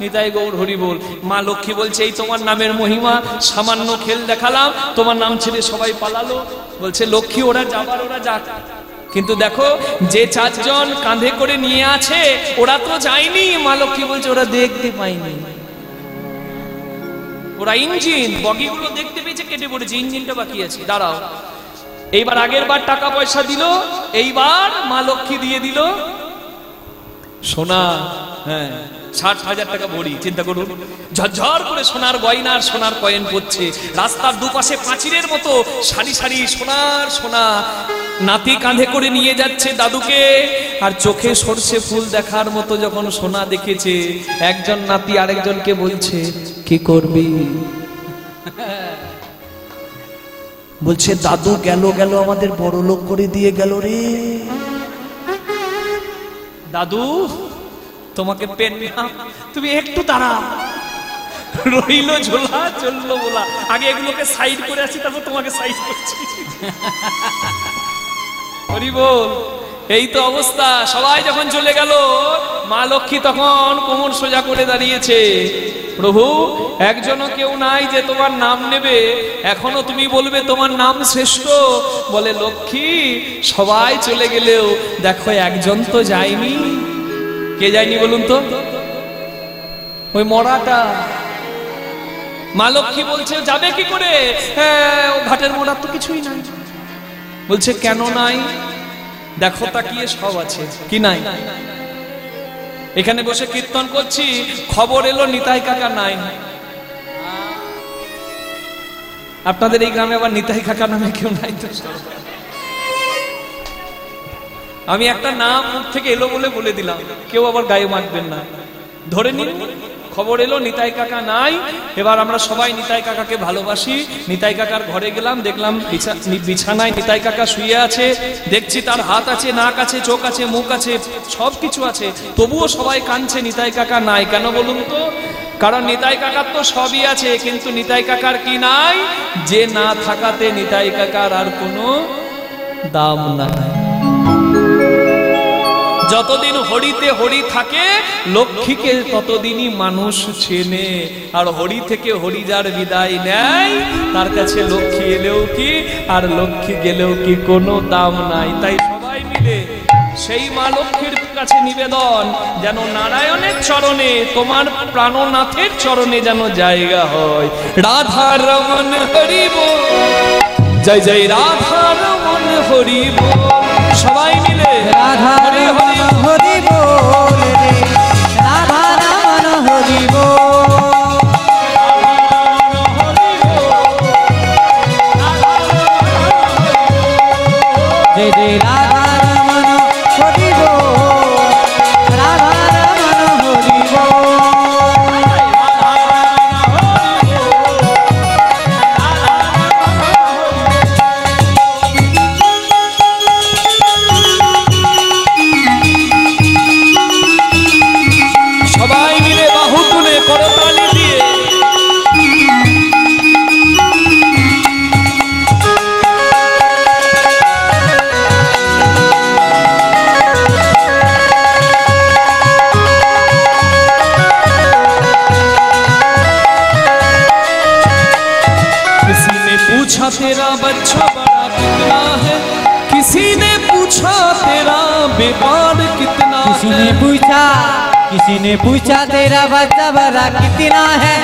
নিতাই গৌর হরি বল। মা লক্ষ্মী বলছে, এই তোমার নামের মহিমা, সামান্য খেল দেখালাম, তোমার নাম ছেড়ে সবাই পালালো। বলছে, লক্ষ্মী ওরা যাবার ওরা যাক, কিন্তু দেখো যে 4 জন কাঁধে করে নিয়ে আছে ওরা তো যায়নি। মা লক্ষ্মী বলছে, ওরা দেখতে পাইনি, ওরা ইঞ্জিন বগিগুলো দেখতে পেয়েছে, কেটে পড়েছে, ইঞ্জিনটা বাকি আছে, দাঁড়াও। এইবার আগের বার টাকা পয়সা দিল, এইবার মা লক্ষ্মী দিয়ে দিল সোনা, হ্যাঁ 60,000 টাকা ভরি। চিন্তা করুন, ঝরঝর করে সোনার গয়না আর সোনার কয়েন পড়ছে, রাস্তার দুপাশে প্রাচীরের মতো সারি সারি সোনার সোনা। নাতি কাঁধে করে নিয়ে যাচ্ছে দাদুকে, আর চোখে সরষে ফুল দেখার মতো যখন সোনা দেখেছে, একজন নাতি আরেকজনকে বলছে, কি করবি? বলছে, দাদু গেল গেল আমাদের বড় লোক করে দিয়ে গেল রে। দাদু তোমাকে পেন না, তুমি একটু দাঁড়াও, রইল ঝোলা চললো বলা। আগে এগুলোকে সাইড করে আসি, তারপর তোমাকে সাইড করছি। হরি বল। এই তো অবস্থা। সবাই যখন চলে গেল, মা লক্ষ্মী তখন কোমর সোজা করে দাঁড়িয়েছে, প্রভু একজনও কেউ নাই যে তোমার নাম নেবে, এখনো তুমি বলবে তোমার নাম শ্রেষ্ঠ। বলে, লক্ষ্মী সবাই চলে গেলেও দেখো একজন তো যায়নি। কে যায়নি বলুন তো? ওই মরাটা। মা লক্ষ্মী বলছে, যাবে কি করে? হ্যাঁ, ও ঘাটের মরার তো কিছুই নাই। বলছে, কেন নাই? দেখো তাকিয়ে সব আছে, কি নাই? এখানে বসে কীর্তন করছি, খবর এলো নিতাই কাকা নাই। আপনাদের এই গ্রামে আবার নিতাই কাকা নামে কেউ নাই তো? আমি একটা নাম মুখ থেকে এলো বলে দিলাম, কেউ আবার গায়ে মাখবেন না, ধরে নিন খবর এলো নিতাই কাকা নাই। এবার আমরা সবাই নিতাই কাকাকে ভালোবাসি। নিতাই কাকার ঘরে গেলাম, দেখলাম বিছানায় নিতাই কাকা শুয়ে আছে। দেখছি তার হাত আছে, নাক আছে, চোখ আছে, মুখ আছে, সব কিছু আছে, তবুও সবাই কাঁদছে নিতাই কাকা নাই। কেন বলুন তো? কারণ নিতাই কাকার তো সবই আছে, কিন্তু নিতাই কাকার কি নাই? যে না থাকাতে নিতাই কাকার আর কোনো দাম নাই। যতদিন হরিতে হরি থাকে, লক্ষ্মীকে ততদিনই মানুষ চেনে। আর হরি থেকে হরি যার বিদায় নেয়, তার কাছে লক্ষ্মী এলেও কি আর লক্ষ্মী গেলেও কি কোনো দাম নাই। তাই সবাই মিলে সেই মা লক্ষ্মীর কাছে নিবেদন, যেন নারায়ণের চরণে, তোমার প্রাণনাথের চরণে যেন জায়গা হয়। রাধা রমন হরি বল, জয় জয় রাধা রমন হরি বল। সবাই মিলে রাধা রমন হরি বল রে, রাধা রমন হরি বল। জয় জয় রাধা রমন হরি বল, রাধা রমন হরি বল। সবাই মিলে বাহু তুলে করতালি দিয়ে किसी ने पूछा तेरा बच्चा बड़ा कितना है, किसी ने पूछा तेरा व्यापार कितना किसी है। ने पूछा तेरा बच्चा बड़ा कितना है,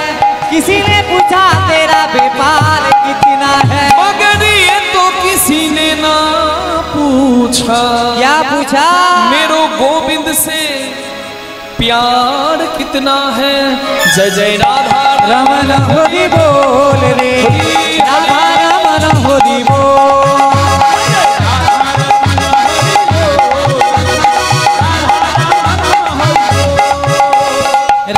किसी ने पूछा तेरा व्यापार कितना है। मगर ये तो किसी ने ना पूछा, क्या पूछा? मेरो गोविंद से प्यार कितना है। जय जय राधा रमन हरि बोल रे, राधा रमन हरि बोल।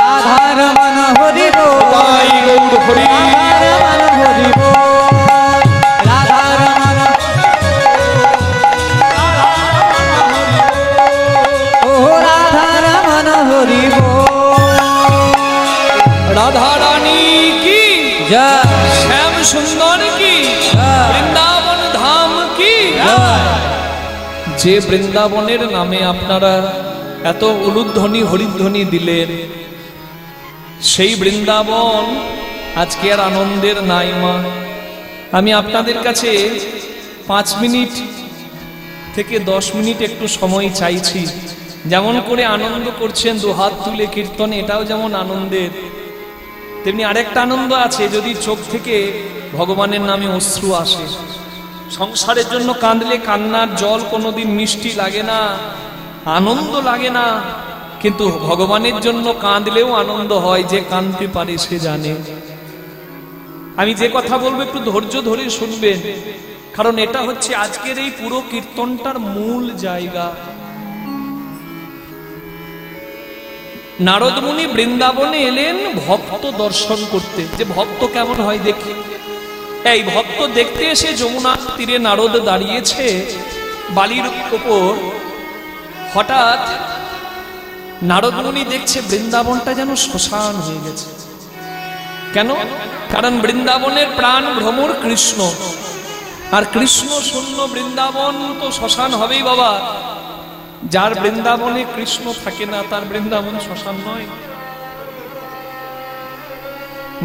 राधा रमन हरि बोल, ताई गौर हरि। राधा रमन हरि बोल, राधा रमन। ओ राधा रमन हरि बोल। राधा रानी की जय, श्याम सुंदर की, বৃন্দাবন ধাম কি। যে বৃন্দাবনের নামে আপনারা এত উলুধ্বনি হরিধ্বনি দিলেন, সেই বৃন্দাবন আজকে আর আনন্দের নাই মা। আমি আপনাদের কাছে 5 মিনিট থেকে 10 মিনিট একটু সময় চাইছি। যেমন করে আনন্দ করছেন দুহাত তুলে কীর্তনে, এটাও যেমন আনন্দের, তেমনি আরেকটা আনন্দ আছে যদি চোখ থেকে ভগবানের নামে অশ্রু আসে। সংসারের জন্য কাঁদলে কান্নার জল কোনোদিন মিষ্টি লাগে না, আনন্দ লাগে না, কিন্তু ভগবানের জন্য কাঁদলেও আনন্দ হয়। যে কাঁদতে পারে সে জানে। আমি যে কথা বলবো একটু ধৈর্য ধরে শুনবেন, কারণ এটা হচ্ছে আজকের এই পুরো কীর্তনটার মূল জায়গা। নারদ মুনি বৃন্দাবনে এলেন ভক্ত দর্শন করতে, যে ভক্ত কেমন হয় দেখি। এই ভক্ত দেখতে এসে যমুনা তীরে নারদ দাঁড়িয়েছে বালির উপর। হঠাৎ নারদ মুনি দেখছে বৃন্দাবনটা যেন শ্মশান হয়ে গেছে। কেন? কারণ বৃন্দাবনের প্রাণ ভ্রমর কৃষ্ণ, আর কৃষ্ণ শূন্য বৃন্দাবন তো শ্মশান হবেই বাবা। যার বৃন্দাবনে কৃষ্ণ থাকে না তার বৃন্দাবন শ্মশান নয়।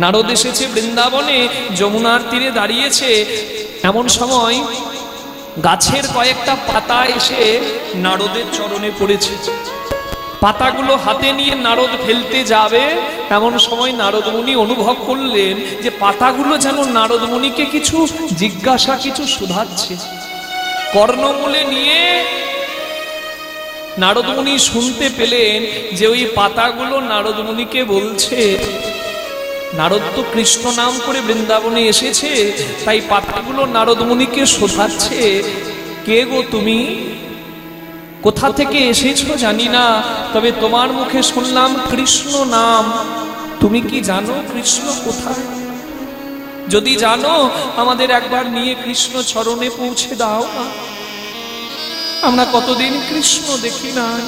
নারদ এসেছে বৃন্দাবনে, যমুনার তীরে দাঁড়িয়েছে। এমন সময় গাছের কয়েকটা পাতা এসে নারদের চরণে পড়েছে। পাতাগুলো হাতে নিয়ে নারদ ফেলতে যাবে, এমন সময় নারদ মুনি অনুভব করলেন যে পাতাগুলো যেন নারদ মুনিকে কিছু জিজ্ঞাসা, কিছু শুধাচ্ছে। কর্ণমূলে নিয়ে নারদ মুনি শুনতে পেলেন যে ওই পাতাগুলো নারদ মুনিকে বলছে, নারদ তো কৃষ্ণ নাম করে বৃন্দাবনে এসেছে, তাই পাতাগুলো নারদ মুনিকে শোধাচ্ছে, কে গো তুমি, কোথা থেকে এসেছো জানি না, তবে তোমার মুখে শুনলাম কৃষ্ণ নাম, তুমি কি জানো কৃষ্ণ কোথায়? যদি জানো আমাদের একবার নিয়ে কৃষ্ণ চরণে পৌঁছে দাও না, আমরা কতদিন কৃষ্ণ দেখি নাই।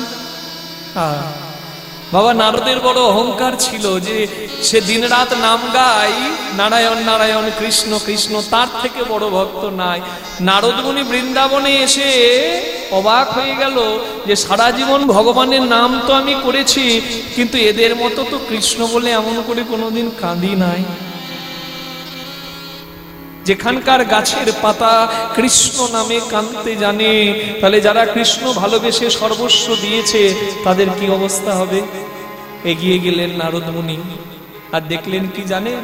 বাবা নারদের বড় অহংকার ছিল যে সে দিনরাত নাম গায় নারায়ণ নারায়ণ কৃষ্ণ কৃষ্ণ, তার থেকে বড় ভক্ত নাই। নারদ মুনি বৃন্দাবনে এসে অবাক হয়ে গেল যে সারা জীবন ভগবানের নাম তো আমি করেছি, কিন্তু এদের মতো তো কৃষ্ণ বলে এমন করে কোনোদিন কাঁদি নাই। যেখানকার গাছের পাতা কৃষ্ণ নামে কাঁদতে জানে, তাহলে যারা কৃষ্ণ ভালোবেসে সর্বস্ব দিয়েছে তাদের কি অবস্থা হবে? এগিয়ে গেলেন নারদ মুনি, আর দেখলেন কি জানেন?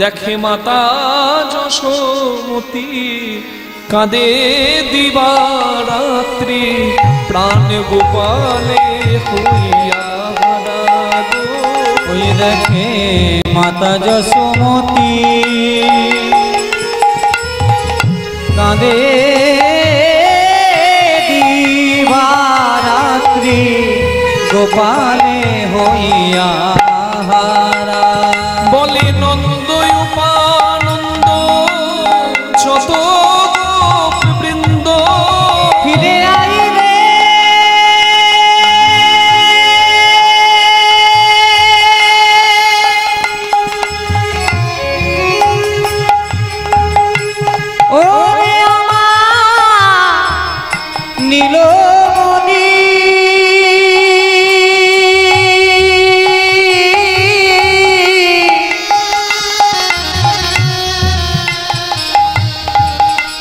দেখে মাতা যশোমতী কাঁদে দিবারাত্রি, প্রাণ গোপালে হইয়া গো। ওই দেখে মাতা যশোমতী কাঁদে দিবারাত্রি, গোপালে হইয়া হারা। বলে নন্দ উপানন্দ যত বৃন্দ ফিরে আইবে ও নীলমণি,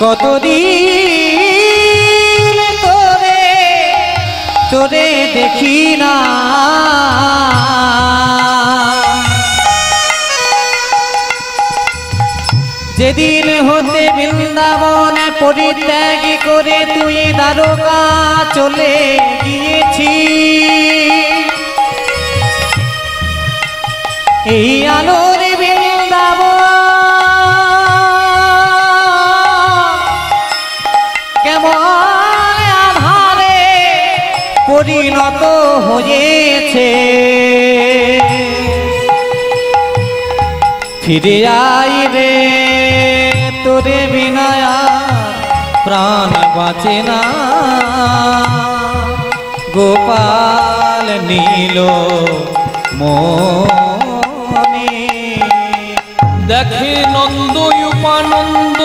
কতদিন তোরে তোরে দেখি না, যেদিন হতে বৃন্দাবন পরিত্যাগ করে তুই দ্বারকা চলে গিয়েছি, এই আলোর বৃন্দাবন কেমন আধারে পরিণত হয়েছে। ফিরে আইবে তোরে বিনায়া প্রাণ বাঁচে না, গোপাল নীল মনে। দেখে নন্দ উপানন্দ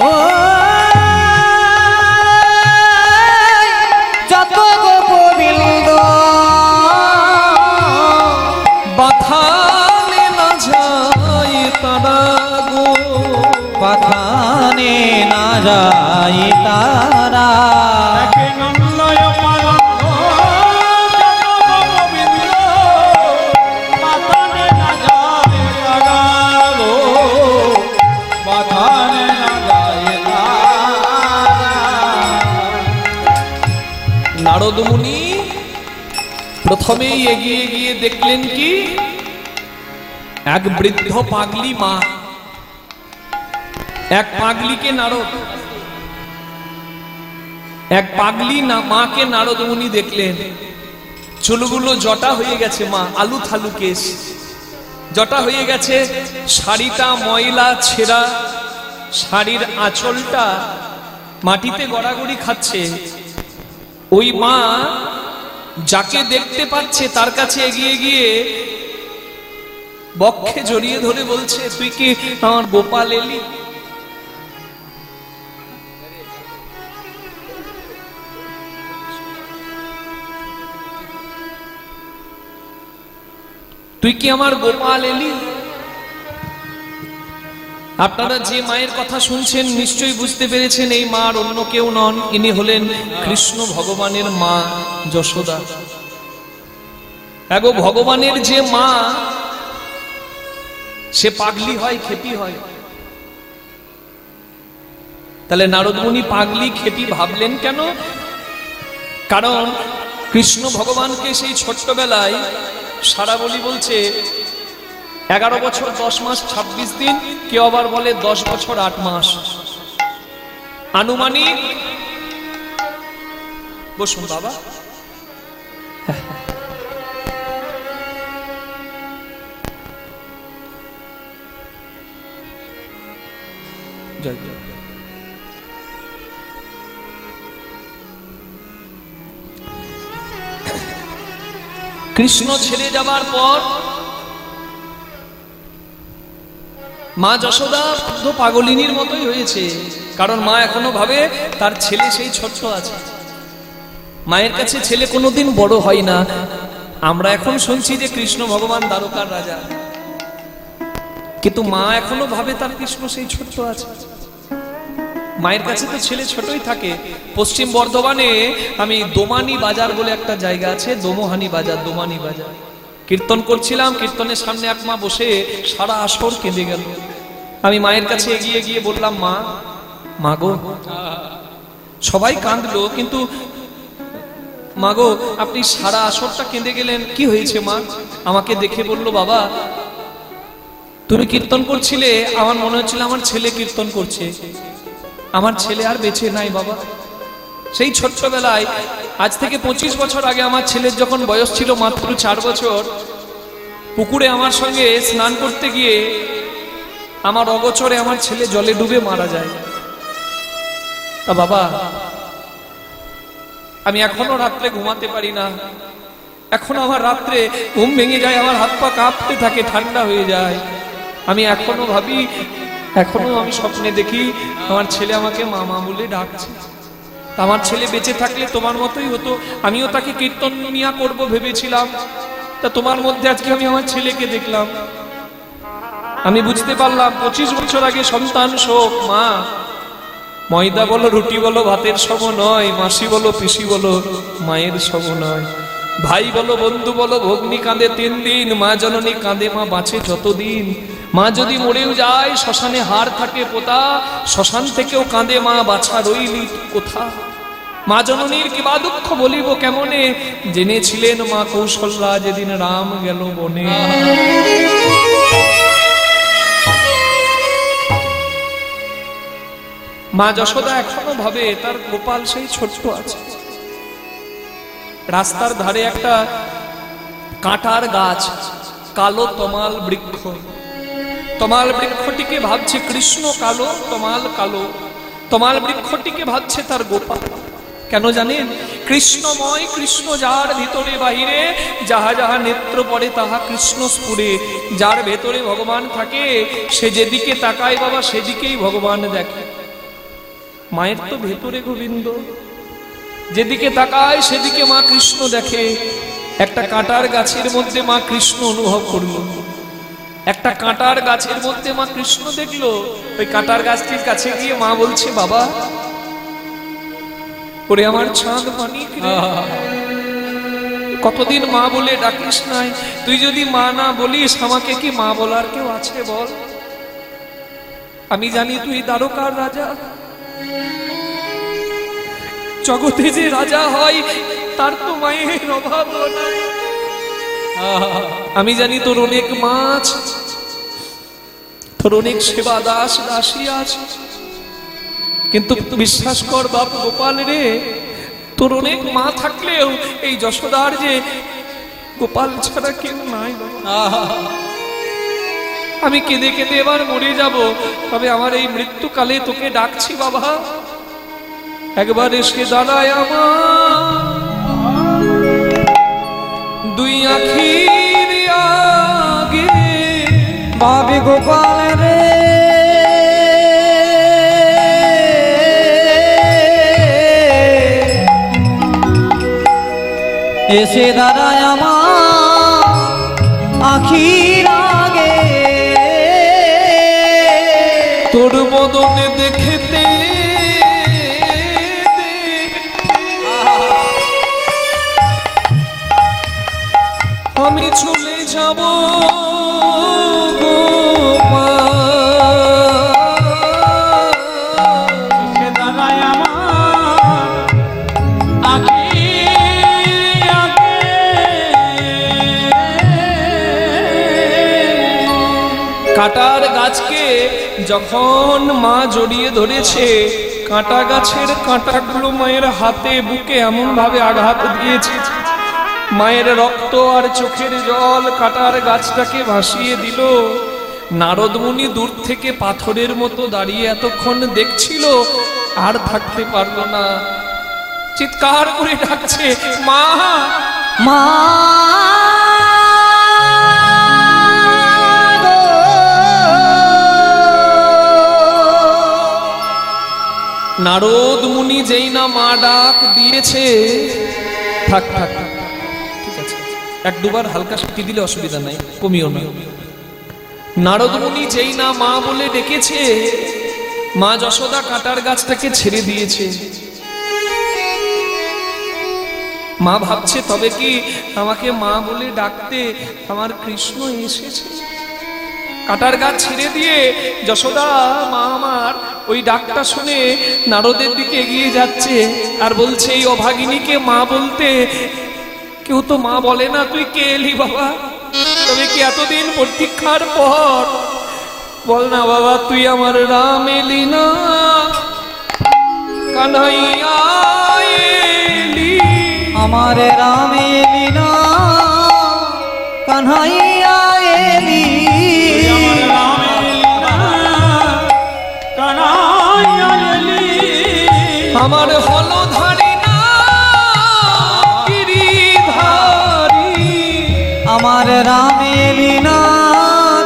ও যত গোপবিন্দ বাথানে না যায় তারা গো, পাখানে না যায় তারা। দেখে নন্দ উপানন্দ যত গোপবিন্দ, বাথানে না যায় তারা গো, বাথানে না যায় তারা। নারদ মুনি প্রথমেই এগিয়ে গিয়ে দেখলেন কি? এক বৃদ্ধ পাগলি মা, এক পাগলিকে নারদ, এক পাগলি না মাকে নারদ মুনি দেখলেন। চুলগুলো জটা হয়ে গেছে, মা আলু থালু কেশ, জটা হয়ে গেছে, শাড়িটা ময়লা ছেঁড়া, শাড়ির আঁচলটা মাটিতে গড়াগড়ি খাচ্ছে। ওই মা যাকে দেখতে পাচ্ছে তার কাছে এগিয়ে গিয়ে বক্ষে জড়িয়ে ধরে বলছে, তুই কি আমার গোপাল এলি? তুই কি আমার গোপাল এলি? আপনারা যে মায়ের কথা শুনছেন নিশ্চয়ই বুঝতে পেরেছেন এই মা আর অন্য কেউ নন, ইনি হলেন কৃষ্ণ ভগবানের মা যশোদা। এগো ভগবানের যে মা সে পাগলি হয়, খেপি হয়। তাহলে নারদ মুনি পাগলি খেপি ভাবলেন কেন? কারণ কৃষ্ণ ভগবানকে সেই ছোট্টবেলায় সারা বলি বলছে 11 বছর 10 মাস 26 দিন, কেউ আবার বলে 10 বছর 8 মাস, আনুমানিক। বসুন বাবা। জয় জয়। কৃষ্ণ ছেড়ে যাবার পর মা যশোদা শুদ্ধ পাগলিনীর মতোই হয়েছে, কারণ মা এখনো ভাবে তার ছেলে সেই ছোট্ট আছে। মায়ের কাছে ছেলে কোনোদিন বড় হয় না। আমরা এখন শুনছি যে কৃষ্ণ ভগবান দ্বারকার রাজা, কিন্তু মা এখনো ভাবে তার কৃষ্ণ সেই ছোট্ট আছে। মায়ের কাছে তো ছেলে ছোটই থাকে। পশ্চিম বর্ধমানে আমি দোমানি বাজার বলে একটা জায়গা আছে, দোমোহানি বাজার, দোমানি বাজার, কীর্তন করছিলাম। কীর্তনের সামনে এক মা বসে সারা আসর কেঁদে গেল। আমি মায়ের কাছে এগিয়ে গিয়ে বললাম, মা, মা গো। সবাই কাঁদলো, কিন্তু মা গো, আপনি সারা আসরটা কেঁদে গেলেন, কি হয়েছে মা? আমাকে দেখে বলল, বাবা, তুমি কীর্তন করছিলে, আমার মনে হচ্ছিল আমার ছেলে কীর্তন করছে। আমার ছেলে আর বেঁচে নাই বাবা। সেই ছোট্টবেলায়, আজ থেকে 25 বছর আগে আমার ছেলের যখন বয়স ছিল মাত্র 4 বছর, পুকুরে আমার সঙ্গে স্নান করতে গিয়ে আমার অগোচরে আমার ছেলে জলে ডুবে মারা যায়। তা বাবা, আমি এখনো রাত্রে ঘুমাতে পারি না। এখনো আমার রাত্রে ঘুম ভেঙে যায়, আমার হাত পা কাঁপতে থাকে, ঠান্ডা হয়ে যায়। আমি এখনো ভাবি, এখনো আমি স্বপ্নে দেখি আমার ছেলে আমাকে মামা বলে ডাকছে। আমার ছেলে বেঁচে থাকলে তোমার মতোই হতো, আমিও তাকে কীর্তন নিয়া করব ভেবেছিলাম। তা তোমার মধ্যে আজকে আমি আমার ছেলেকে দেখলাম। আমি বুঝতে পারলাম 25 বছর আগে সন্তান শোক। মা, ময়দা বলো, রুটি বলো, ভাতের সম নয়। মাসি বলো, পিসি বলো, মায়ের সম নয়। ভাই বলো, বন্ধু বলো, ভগ্নি কাঁদে 3 দিন, মা জননী কাঁদে, মা বাঁচে যতদিন। মা যদি মরেও যায়, শ্মশানে হার থাকে পোতা, শ্মশান থেকেও কাঁদে মা, বাছা রইলি কোথা। মা জননীর কিবা দুঃখ বলিব কেমনে, জেনেছিলেন মা কৌশল্যা যেদিন রাম গেল বনে। মা যশোদা এখনো ভাবে তার গোপাল সেই ছোট্ট আছে। রাস্তার ধারে একটা কাঁটার গাছ, কালো তমাল বৃক্ষ। তমাল বৃক্ষটিকে ভাবছে কৃষ্ণ কালো, তমাল কালো। তমাল বৃক্ষটিকে ভাবছে তার গোপাল। কেন জানেন? কৃষ্ণময়, কৃষ্ণ যার ভিতরে বাহিরে, যাহা যাহা নেত্র পড়ে তাহা কৃষ্ণ স্ফুরে। যার ভেতরে ভগবান থাকে, সে যেদিকে তাকায় বাবা, সেদিকেই ভগবান দেখে। মায়ের তো ভেতরে গোবিন্দ, যেদিকে তাকায় সেদিকে মা কৃষ্ণ দেখে। একটা কাঁটার গাছের মধ্যে মা কৃষ্ণ অনুভব করলো, একটা কাঁটার গাছের মধ্যে মা কৃষ্ণ দেখলো। ওই কাঁটার গাছটির কাছে গিয়ে মা বলছে, বাবা, ওরে আমার চাঁদ মানিক, কতদিন মা বলে ডাকিস নাই। তুই যদি মা না বলিস, আমাকে কি মা বলার কেউ আছে বল? আমি জানি তুই দ্বারকার রাজা, জগতে যে রাজা হয় তার তো মায়ের অভাব নাই। আমি জানি তোর অনেক মাছ, তোর অনেক সেবা দাস দাসী আছে, কিন্তু বিশ্বাস কর বাপ গোপাল রে, তোর অনেক মা থাকলেও এই যশোদার যে গোপাল ছাড়া কেউ নাই। আমি কেঁদে কেঁদে এবার মরে যাব, তবে আমার এই মৃত্যুকালে তোকে ডাকছি বাবা, একবার এসে দাঁড়ায় আমার দুই আখির আগে। বাবে গোপাল রে, এসে দাঁড়ায় আমার আখির আগে। তোর বদনে দেখেতে আমি চলে যাব কাঁটার গাছকে যখন মা জড়িয়ে ধরেছে, কাঁটা গাছের কাঁটাগুলো মায়ের হাতে বুকে এমন ভাবে আঘাত দিয়েছে, মায়ের রক্ত আর চোখের জল কাঁটার গাছটাকে ভাসিয়ে দিল। নারদ মুনি দূর থেকে পাথরের মতো দাঁড়িয়ে এতক্ষণ দেখছিল, আর থাকতে পারলো না, চিৎকার করে ডাকছে, মা মা গো। নারদ মুনি যেই না মা ডাক দিয়েছে, থাক থাক থাক, ঠিক আছে, এক দুবার হালকা শক্তি দিলে অসুবিধা নাই, কমিও না। নারদ মুনি যেই না মা বলে ডেকেছে, মা যশোদা কাঁটার গাছটাকে ছেড়ে দিয়েছে। মা ভাবছে তবে কি আমাকে মা বলে ডাকতে আমার কৃষ্ণ এসেছে? কাঁটার গাছ ছেড়ে দিয়ে যশোদা মা আমার ওই ডাকটা শুনে নারদের দিকে এগিয়ে যাচ্ছে, আর বলছে এই অভাগিনীকে মা বলতে কেউ তো মা বলে না, তুই কে এলি বাবা? তবে কি এতদিন প্রতীক্ষার পর বল না বাবা, তুই আমার রাম এলি না, কানাইয়া এলি, আমার রাম এলি না, কানহাইয়া এলি, আমার রাম এলি না, কানাইয়া এলি। আমার হলধারী না গিরিধারী, আমার রাম এলি না,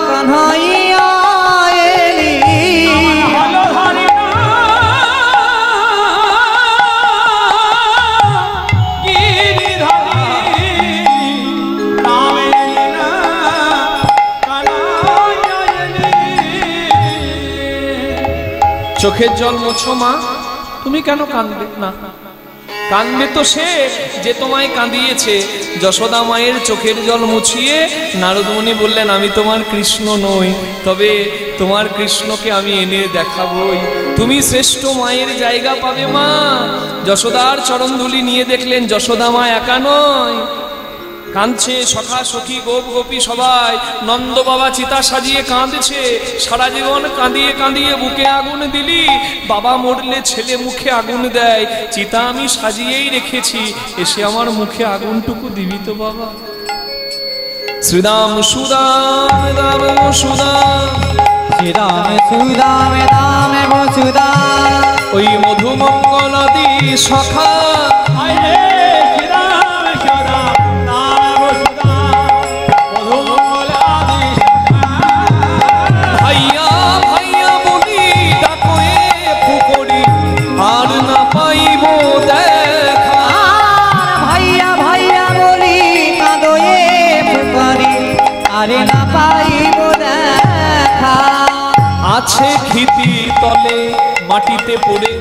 কানহাইয়া এলি, ভালো হারি না, গিরিধারী। রাম এলি না, কানাইয়া এলি। চোখের জল মোছো মা, তুমি কেন কাঁদবে না? কাঁদবে তো সে যে তোমায় কাঁদিয়েছে। যশোদা মায়ের চোখের জল মুছিয়ে নারদমুনি বললেন, আমি তোমার কৃষ্ণ নই, তবে তোমার কৃষ্ণকে আমি এনে দেখাবই, তুমি শ্রেষ্ঠ মায়ের জায়গা পাবে মা। যশোদার চরণধুলি নিয়ে দেখলেন যশোদা মা একা নয়, কাঁদছে সখা সখী গোপ গোপী সবাই। নন্দ বাবা চিতা সাজিয়ে কাঁদছে, সারা জীবন কাঁদিয়ে কাঁদিয়ে বুকে আগুন দিলি, বাবা মরলে ছেলে মুখে আগুন দেয়, চিতা আমি সাজিয়েই রেখেছি, এসে আমার মুখে আগুনটুকু দিবি তো বাবা। শ্রীরাম সুদাম রাম সুদাম, শ্রীরাম সুদাম দাম বসুদাম, ওই মধুমঙ্গলাদি সখা, আইরে শ্রীরাম শ্রীরাম নাম সুদাম, মধুমঙ্গলাদি ভাইয়া ভাইয়া বলি ডাকয়ে ফুকরি, আর না পাইব দেখা। আর ভাইয়া ভাইয়া বলি কাঁদয়ে ফুকারি, আরে না পাইব দেখা। আছে ক্ষিতি তলে মাটিতে পড়ে,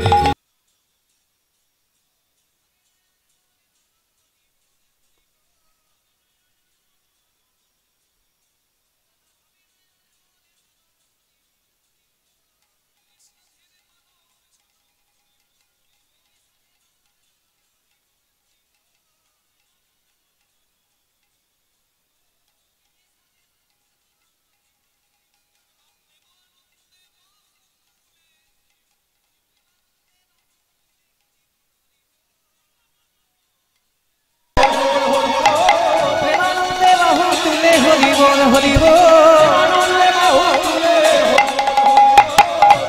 প্রেমানন্দে বাহু তুলে হরি বল হরি বল, আনন্দে বাহু তুলে,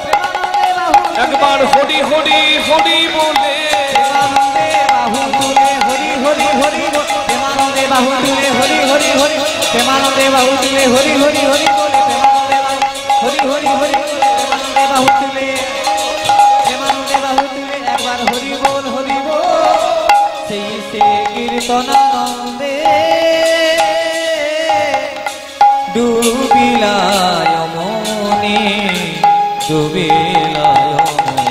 প্রেমানন্দে বাহু একবার হরি হরি হরি বলে, প্রেমানন্দে বাহু তুলে হরি হরি হরি বল, প্রেমানন্দে বাহু তুলে হরি হরি হরি, প্রেমানন্দে বাহু তুলে হরি হরি হরি বলে, প্রেমানন্দে বাহু হরি হরি হরি বলে, প্রেমানন্দে বাহু তুলে, প্রেমানন্দে বাহু তুলে একবার হরি বল হরি বল। সেই সে কীর্তনানন্দে ডুবিলায় মনে, ডুবিলায় মনে।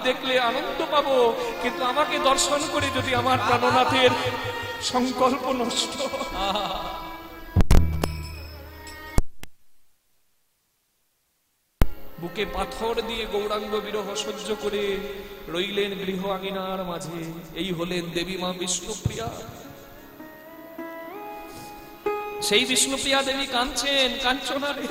দেখলে আনন্দ পাবো, কিন্তু আমাকে দর্শন করে যদি আমার প্রাণনাথের সংকল্প নষ্ট। বুকে পাথর দিয়ে গৌরাঙ্গ বিরহ সহ্য করে রইলেন গৃহ আঙিনার মাঝে। এই হলেন দেবী মা বিষ্ণুপ্রিয়া। সেই বিষ্ণুপ্রিয়া দেবী কাঁদছেন, কাঞ্চনা রে,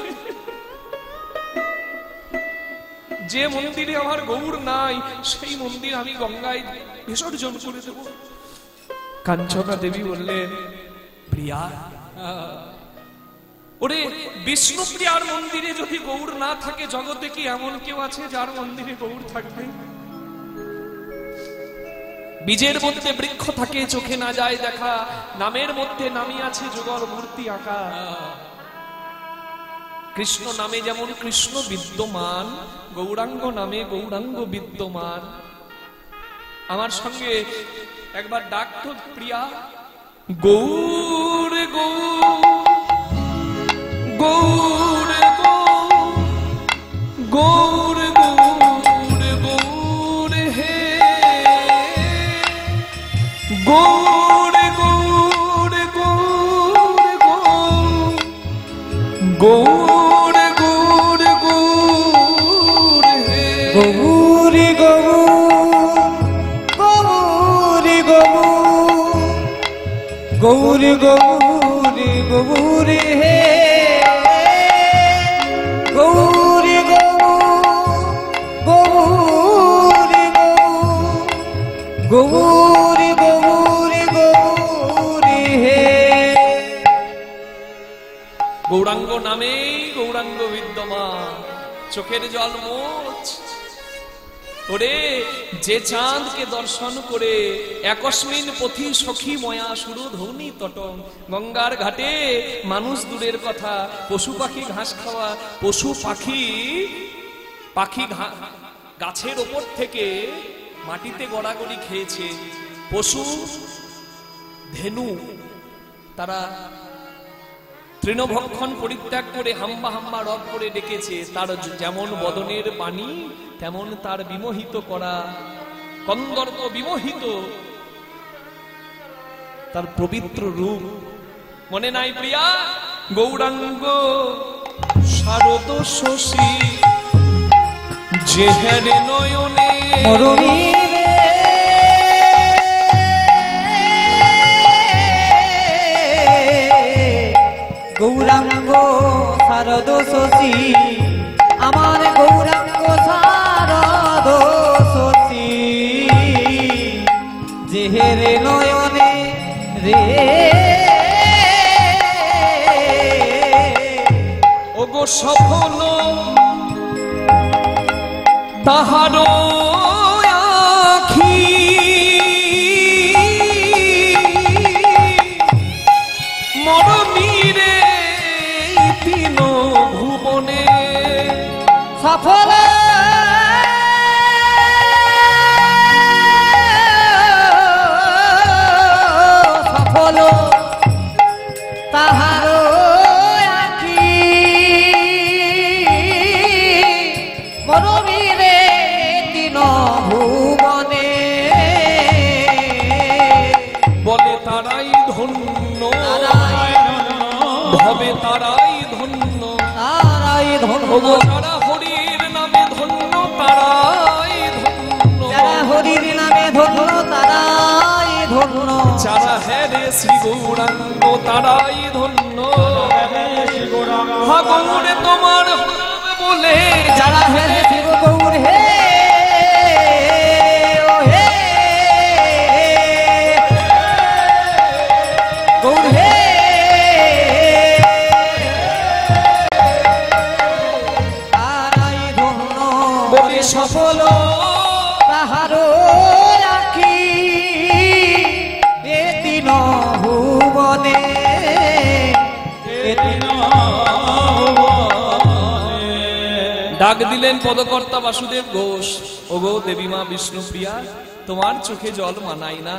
যে মন্দিরে আমার গৌর নাই সেই মন্দির আমি গঙ্গায় বিসর্জন করে দেব। কাঞ্চনা দেবী বললেন, প্রিয়া, ওরে বিষ্ণুপ্রিয়ার মন্দিরে যদি গৌর না থাকে, জগতে কি এমন কেউ আছে যার মন্দিরে গৌর থাকবে? বীজের মধ্যে বৃক্ষ থাকে, চোখে না যায় দেখা, নামের মধ্যে নামই আছে যুগল মূর্তি আঁকা। কৃষ্ণ নামে যেমন কৃষ্ণ বিদ্যমান, গৌরাঙ্গ নামে গৌরাঙ্গ বিদ্যমান। আমার সঙ্গে একবার ডাক তো প্রিয়া, গৌর গৌর গৌর গৌর গৌর গৌর হে গৌর গৌর গৌর গৌর গৌর গৌর হে গৌরী গৌরী গৌরী গৌরী গৌরী হে গৌরী গৌরী গৌরী গৌরী গৌরী হে। গৌরাঙ্গ নামেই গৌরাঙ্গ বিদ্যমান, চোখের জল মোছ। ওরে যে চাঁদকে দর্শন করে একস্মিন পথি সখী ময়া সুরু ধৌনি তটম। গঙ্গার ঘাটে মানুষ দূরের কথা, পশু পাখি ঘাস খাওয়া, পশু পাখি গাছের ওপর থেকে মাটিতে গড়াগড়ি খেয়েছে। পশু ধেনু তারা তৃণভক্ষণ পরিত্যাগ করে হাম্বা হাম্বা রব করে ডেকেছে। তার যেমন বদনের বাণী তেমন তার বিমোহিত করা, কন্দর্প বিমোহিত তার পবিত্র রূপ। মনে নাই প্রিয়া? গৌরাঙ্গ শারদ শশী যেহের নয়নে গৌরাঙ্গ শারদ শশী, আমার গৌরাঙ্গ শারদ শশী যেহেরে নয়নে রে। ওগো সফল তাহার আখি, মরমীরে তিন ভুবনে সফল সফল তাহার আখি, মরমীরে তিন ভুবনে। বলে তারাই ধন্য, ভবে তারাই ধন্য, তারাই ধন্য, যারা হরির নামে ধন্য তারাই ধন্য, যারা হরির নামে ধন্য তারাই ধন্য, যারা হেরে শ্রী গৌরাঙ্গ তারাই ধন্য। গৌরে তোমার নাম বলে যারা হেরে শিব গৌর হে ও হে গৌর হে। তারাই ধন্য বলে সফল তাহার রাখি এ তিন ভুবনে, এ তিন ডাক দিলেন পদকর্তা বাসুদেব ঘোষ, ওগো দেবী মা বিষ্ণুপ্রিয়া, তোমার চোখে জল মানাই না,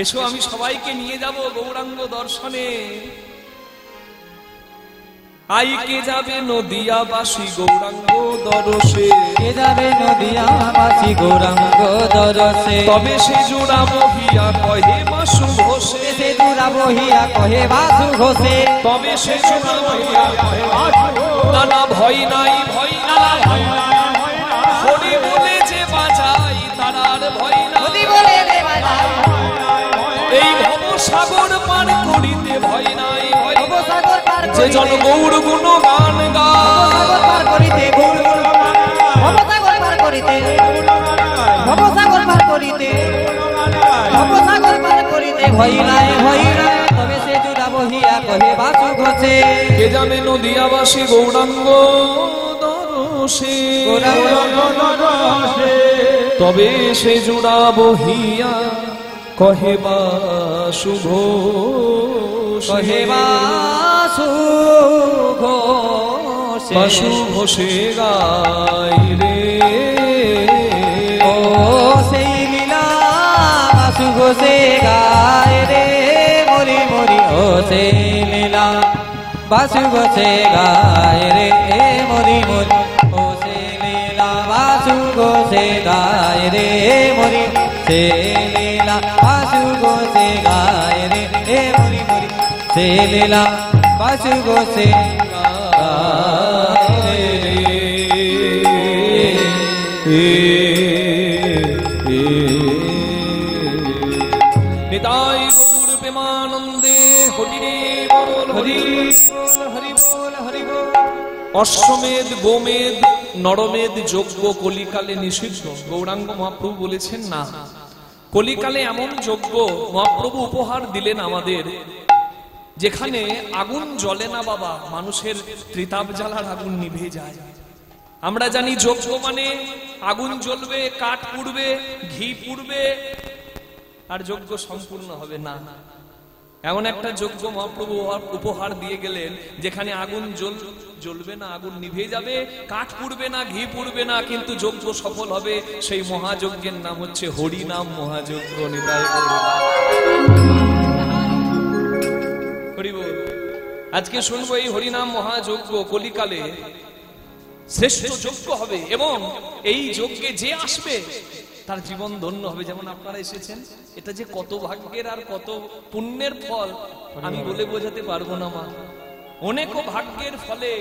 এসো আমি সবাইকে নিয়ে যাব গৌরাঙ্গ দর্শনে। আইকে যাবে নদিয়াবাসী গৌরাঙ্গ দরসে, কে যাবে নদিয়াবাসী গৌরাঙ্গ দরসে, তবে সে জোড়া বহিয়া কহে বাসু ঘোষে, সে জোড়া বহিয়া কহে বাসু ঘোষে, তবে সে জোড়া বহিয়া কহে নানা ভয় নাই ভয় নাই, হরি বলে যে বাজাই তারার ভয় নাই, নদী বলে রে বাজাই, এই ভবসাগর পার করিতে ভয় নাই ভয় নাই। ভবসাগর পার যে জন গৌর গুণ গান ভবসাগর পার করিতে গৌর ভবসাগর পার করিতে ভবসাগর পার করিতে ভবসাগর পার করিতে ভয় নাই তবে সে জোড়া বহিয়া কহে বাসু ঘোষে, কে যাবে নদিয়াবাসী গৌরাঙ্গ দরসে, তবে সে জোড়া বহিয়া কহে বাসু ঘোষে, কহে বাসু ঘোষে, বাসু ঘোষে গাই রে, ও সেই লীলা বাসু ঘোষে গায় রে মরি মরি, ও সেই লীলা বাসু ঘোষে গায় রে মরি মরি, ও সেই লীলা বাসু ঘোষে গায় রে মরি, সে লীলা বাসু ঘোষে গায় রে মরি মরি, সে লীলা বাসু ঘোষে গায় রে। নিতাই গৌর প্রেমানন্দে হরি রে বল হরি, হরি বল হরি বল। অশ্বমেধ গোমেধ নরমেধ যজ্ঞ কলিকালে নিষিদ্ধ, গৌরাঙ্গ মহাপ্রভু বলেছেন না, কলিকালে এমন যজ্ঞ মহাপ্রভু উপহার দিলেন আমাদের, যেখানে আগুন জ্বলে না বাবা, মানুষের ত্রিতাপ জ্বালার আগুন নিভে যায়। আমরা জানি যজ্ঞ মানে আগুন জ্বলবে, কাঠ পুড়বে, ঘি পুড়বে, আর যজ্ঞ সম্পূর্ণ হবে না। এমন একটা যজ্ঞ মহাপ্রভু উপহার দিয়ে গেলেন, যেখানে আগুন জ্বলবে না, আগুন নিভে যাবে, কাঠ পুড়বে না, ঘি পুড়বে না, কিন্তু যজ্ঞ সফল হবে। সেই মহাযজ্ঞের নাম হচ্ছে হরি নাম মহাযজ্ঞ। নিতাই হরি বল। আজকে শুনবো এই হরিনাম মহাযজ্ঞ কলিকালে শ্রেষ্ঠ যজ্ঞ হবে, এবং এই যজ্ঞে যে আসবে তার জীবন ধন্য হবে। যেমন আপনারা এসেছেন, এটা যে কত ভাগ্যের আর কত পুণ্যের ফল আমি বলে বোঝাতে পারবো না মা, অনেক ভাগ্যের ফলে।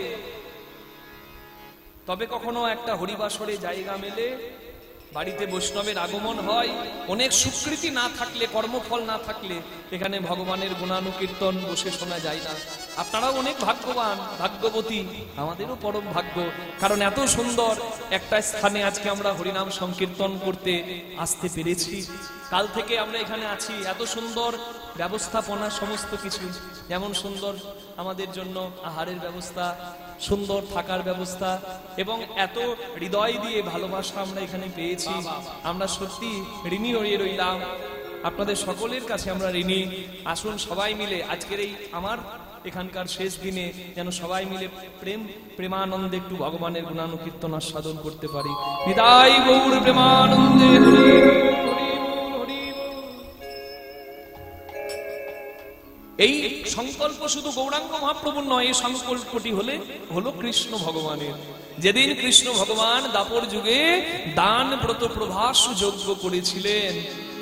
তবে কখনো একটা হরিবাসরে জায়গা মেলে, বাড়িতে বৈষ্ণবের আগমন হয়, অনেক স্বীকৃতি না থাকলে, কর্মফল না থাকলে এখানে ভগবানের গুণানুকীর্তন বসে শোনা যায় না। আপনারাও অনেক ভাগ্যবান, ভাগ্যবতী, আমাদেরও পরম ভাগ্য, কারণ এত সুন্দর একটা স্থানে আজকে আমরা হরিনাম সংকীর্তন করতে আসতে পেরেছি। কাল থেকে আমরা এখানে আছি, এত সুন্দর ব্যবস্থাপনা, সমস্ত কিছু, যেমন সুন্দর আমাদের জন্য আহারের ব্যবস্থা, সুন্দর থাকার ব্যবস্থা, এবং এত হৃদয় দিয়ে ভালোবাসা আমরা এখানে পেয়েছি। আমরা সত্যি ঋণী হয়ে রইলাম, আপনাদের সকলের কাছে আমরা ঋণী। আসুন সবাই মিলে আজকের এই আমার এখানকার শেষ দিনে যেন সবাই মিলে প্রেমানন্দে একটু ভগবানের গুণানুকীর্তন আস্বাদন করতে পারি। নিতাই গৌর প্রেমানন্দে হরি হরি। এই সংকল্প শুধু গৌরাঙ্গ মহাপ্রভুর নয়, এই সংকল্পটি হলো কৃষ্ণ ভগবানের। যেদিন কৃষ্ণ ভগবান দাপর যুগে দান ব্রত প্রভাস যজ্ঞ করেছিলেন,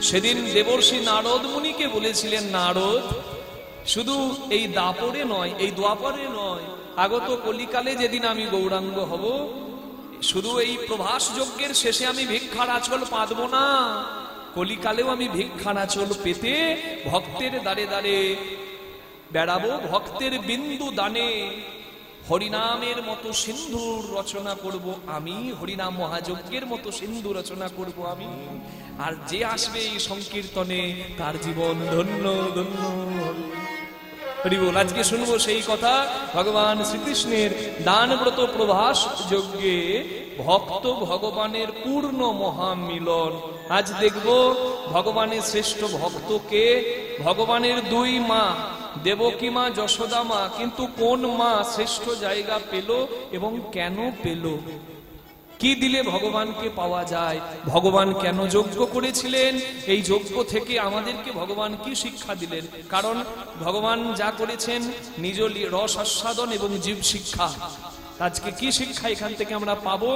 সেদিন দেবর্ষি নারদ মুনিকে বলেছিলেন, নারদ, শুধু এই দাপরে নয়, এই দ্বাপরে নয়, আগত কলিকালে যেদিন আমি গৌরাঙ্গ হব, শুধু এই প্রভাস যজ্ঞের শেষে আমি ভিক্ষার আঁচল পাতব না, কলিকালেও আমি ভিক্ষার আঁচল পেতে ভক্তের দ্বারে দ্বারে বেড়াবো, ভক্তের বিন্দু দানে হরিনামের মতো সিন্ধুর রচনা করব আমি, হরিনাম মহাযজ্ঞের মতো সিন্ধু রচনা করব আমি। আর যে আসবে এই সংকীর্তনে তার জীবন ধন্য ধন্য হরি বল। আজকে শুনবো সেই কথা, ভগবান শ্রীকৃষ্ণের দানব্রত প্রভাস যজ্ঞে ভক্ত ভগবানের পূর্ণ মহামিলন। আজ দেখব ভগবানের শ্রেষ্ঠ ভক্তকে, ভগবানের দুই মা, দেবকী মা, যশোদা মা, কিন্তু কোন মা শ্রেষ্ঠ জায়গা পেল এবং কেন পেল? কি দিলে ভগবানকে পাওয়া যায়, ভগবান কেন যজ্ঞ করেছিলেন, এই যজ্ঞ থেকে আমাদেরকে ভগবান কি শিক্ষা দিলেন। কারণ ভগবান যা করেছেন নিজ রস আস্বাদন এবং জীব শিক্ষা। আজকে কি শিক্ষা এখান থেকে আমরা পাবো?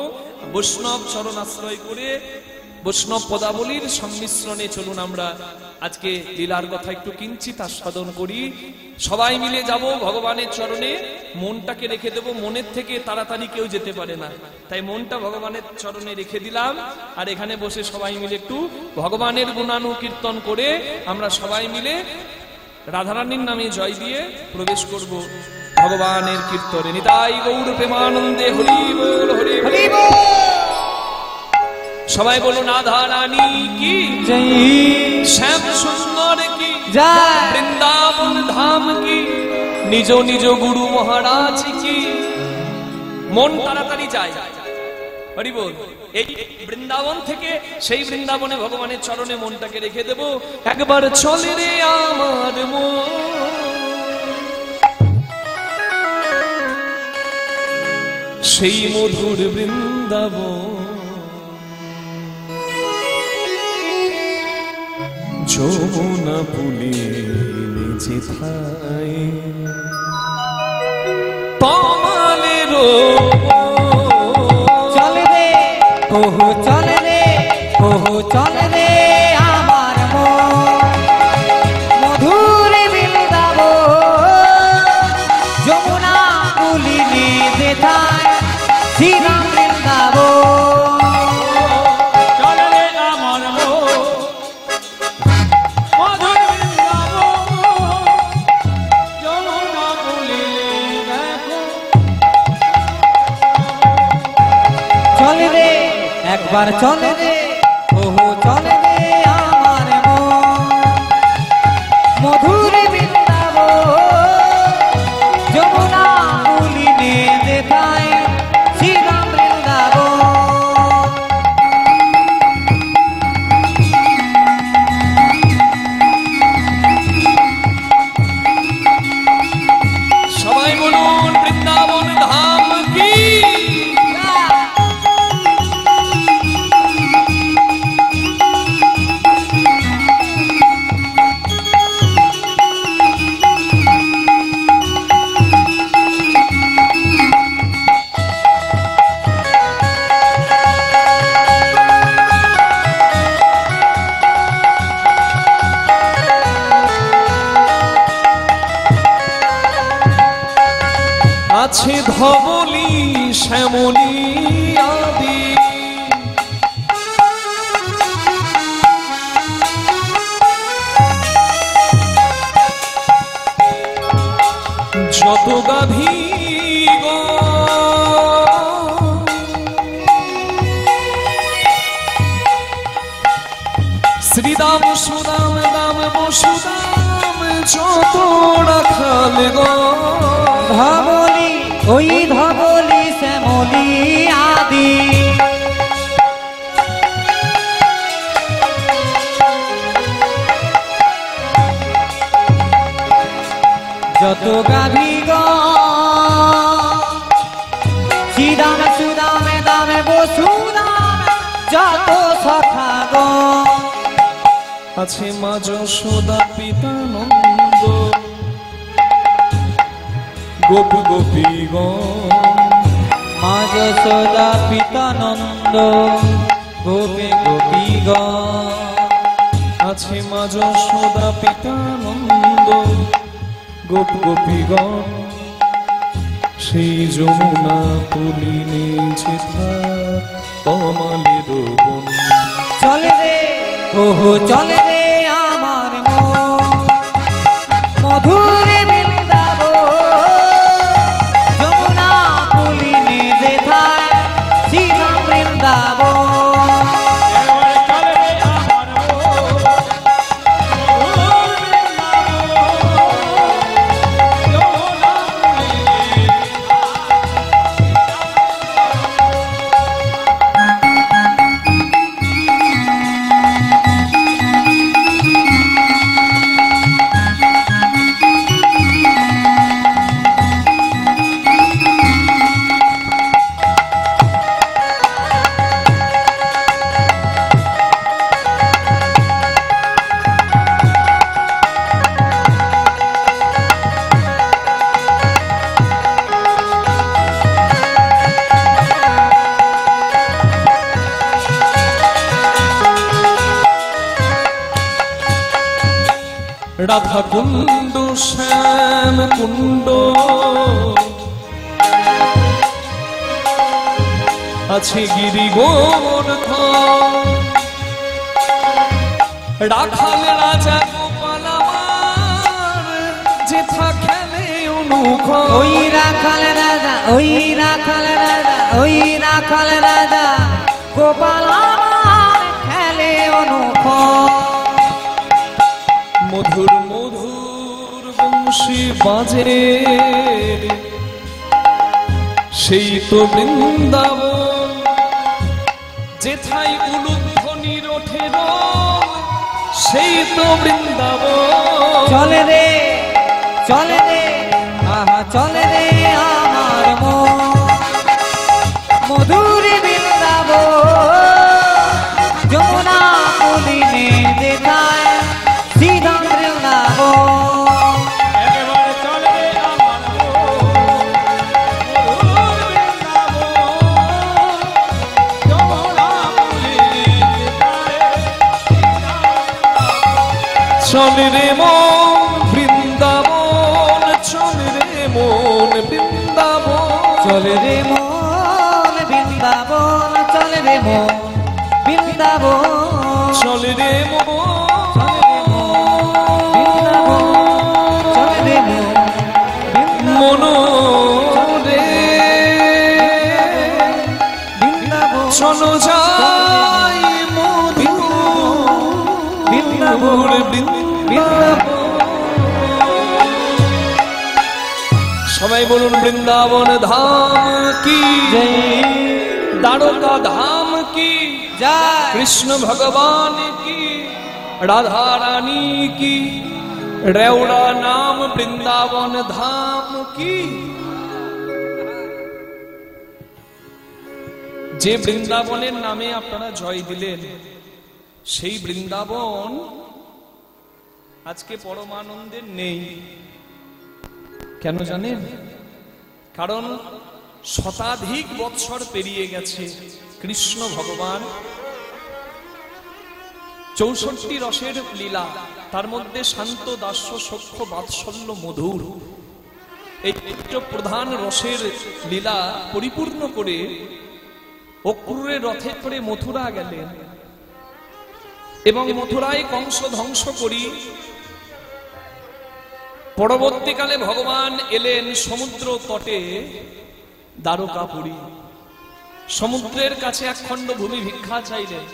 বৈষ্ণব চরণ আশ্রয় করে বৈষ্ণব পদাবলীর সংমিশ্রণে চলুন আমরা আজকে লীলার কথা একটু কিঞ্চিত আস্বাদন করি। সবাই মিলে যাব ভগবানের চরণে, মনটাকে রেখে দেব। মনের থেকে তাড়াতাড়ি কেউ যেতে পারে না, তাই মনটা ভগবানের চরণে রেখে দিলাম। আর এখানে বসে সবাই মিলে একটু ভগবানের গুণানুকীর্তন করে আমরা সবাই মিলে রাধারানীর নামে জয় দিয়ে প্রবেশ করব ভগবানের কীর্তনে। নিতাই গৌর প্রেমানন্দে হরি বল হরি হরি বল। সবাই বলুন রাধা রানী কি জয়, শ্যাম সুন্দর কি জয়, বৃন্দাবন ধাম কি, নিজ নিজ গুরু মহারাজ কি। মন তাড়াতাড়ি যায়, হরি বল। এই বৃন্দাবন থেকে সেই বৃন্দাবনে ভগবানের চরণে মনটাকে রেখে দেব। একবার চলে রে আমার মন, সেই মধুর বৃন্দাবন, যমুনা পুলে যেথায় তমালের চলে রে ওহো চলে রে, ওহো চলে রে আমার মন, মধুর বৃন্দাবন, যমুনা কুলিনে যেথায় শ্রীরাম বৃন্দাবন। চলে রে আমার মন, মধুর বৃন্দাবন, যমুনা কুলিনে দেখো। চলে রে একবার চলে রে, ওহো চলে রে আমার মন, মধুর বৃন্দাবন, যমুনা কুলিনে যেথায় শ্রীরাম বৃন্দাবন। সবাই বলুন বৃন্দাবন ধাম কি। আছে ধবলি শ্যামলি আদি, যত গাভী শ্রীদাম সুদাম দাম বসুদাম, যত রাখাল গো ধবলি ওই ধবলি শ্যামলি আদি, যত গাভী গো শ্রীদামে সুদামে দামে বসুদাম, যত সখা গো আছে মা যশোদা পিতা নন্দ, গোপ গোপীগণ মা যশোদা পিতা নন্দ, গোপে গোপীগণ। আছে মা যশোদা পিতা নন্দ, গোপ গোপীগণ, সেই যমুনা পুলিনে যেথায় তমালের বন। চলে রে ওহো চলে রে আমার মন, মধুর বৃন্দাবন, যমুনা পুলিনে যেথায় শ্রীরাম বৃন্দাবন। এবার চলে রে আমার মন, মধুর বৃন্দাবন, যমুনা কুলিনে। রাধা কুণ্ড শ্যাম কুণ্ড আছে গিরি গোবর্ধন রাখাল রাজা গোপাল আমার যেথা খেলে অনুখ ওই রাখাল রাজা ওই রাখাল রাজা ওই রাখাল রাজা গোপাল আমার খেলে অনুখ মধুর মধুর বংশী বাজে সেই তো বৃন্দাবন যেথায় উলুধ্বনির ওঠে রোল সেই তো বৃন্দাবন চলে রে আহা চলে রে আমার মন মধুর বৃন্দাবন যমুনা পুলিনে যেথায় সিধা বৃন্দাবন একেবারে চলে আমার মধুর বৃন্দাবন যমুনা পুলিনে চলে রে মন বৃন্দাবন চলে রে মন বৃন্দাবন চলে রে মন বৃন্দাবন চলে রে মন বৃন্দাবন চলে রে মন চলে রে মন মন রে বৃন্দাবন চলো যাই মধুর বৃন্দাবন সবাই বলুন বৃন্দাবন ধাম কি দ্বারকা ধাম কি জয় কৃষ্ণ ভগবান কি রাধা রানী কি রেওড়া নাম বৃন্দাবন ধাম কি যে বৃন্দাবনের নামে আপনারা জয় দিলেন সেই বৃন্দাবন আজকে পরমানন্দের নেই কেন জানেন কারণ শতাধিক বৎসর পেরিয়ে গেছে কৃষ্ণ ভগবান 64 রসের লীলা তার মধ্যে শান্ত দাস্য সখ্য বাৎসল্য মধুর এই প্রধান রসের লীলা পরিপূর্ণ করে অক্রূরের রথে করে মথুরা গেলেন এবং মথুরায় কংস ধ্বংস করি পরবর্তীকালে ভগবান এলেন সমুদ্র তটে দ্বারকাপুরী সমুদ্রের কাছে একখণ্ড ভূমি ভিক্ষা চাইলেন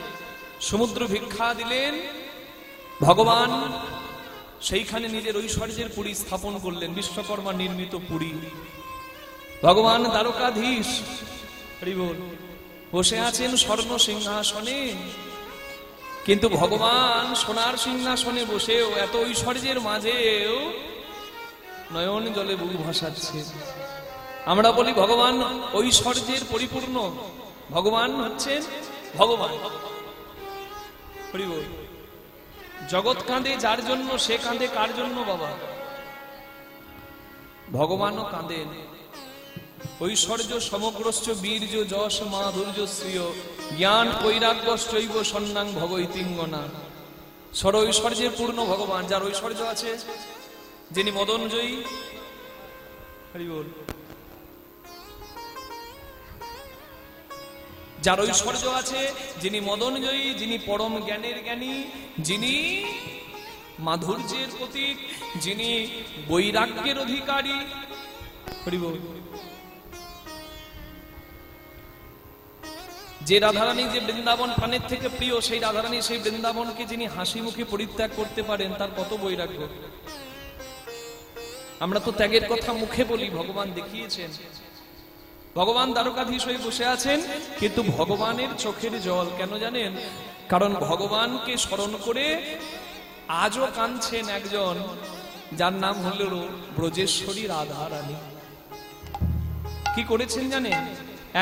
সমুদ্র ভিক্ষা দিলেন ভগবান সেইখানে নিজের ঐশ্বর্যের পুরী স্থাপন করলেন বিশ্বকর্মা নির্মিত পুরী ভগবান দ্বারকাধীশ হরি বল বসে আছেন স্বর্ণ সিংহাসনে কিন্তু ভগবান সোনার সিংহাসনে বসেও এত ঐশ্বর্যের মাঝেও নয়ন জলে বুক ভাসাচ্ছে আমরা বলি ভগবান ঐশ্বর্যের পরিপূর্ণ ভগবান হচ্ছেন ভগবান হরি বল জগৎ কাঁদে যার জন্য সে কাঁদে কার জন্য বাবা ভগবানও কাঁদেন ঐশ্বর্য সমগ্রশ্চ বীর্য যশ মাধুর্য শ্রিয় জ্ঞান বৈরাগ্যশ্চৈব সন্ন্যাং ভগৈতিঙ্গনা সর ঐশ্বর্যের পূর্ণ ভগবান যার ঐশ্বর্য আছে যিনি মদনজয়ী হরি বল যার ঐশ্বর্য আছে যিনি মদনজয়ী যিনি পরম জ্ঞানের জ্ঞানী যিনি মাধুর্যের প্রতীক যিনি বৈরাগ্যের অধিকারী হরি বল যে রাধারানী যে বৃন্দাবন প্রাণের থেকে প্রিয় সেই রাধারানী সেই বৃন্দাবনকে যিনি হাসি মুখে পরিত্যাগ করতে পারেন তার কত বৈরাগ্য আমরা তো ত্যাগের কথা মুখে বলি ভগবান দেখিয়েছেন ভগবান দ্বারকাধীশ হয়ে বসে আছেন কিন্তু ভগবানের চোখের জল কেন জানেন কারণ ভগবানকে স্মরণ করে আজও কাঁদছেন একজন যার নাম হল ব্রজেশ্বরী রাধা রানী কি করেছেন জানেন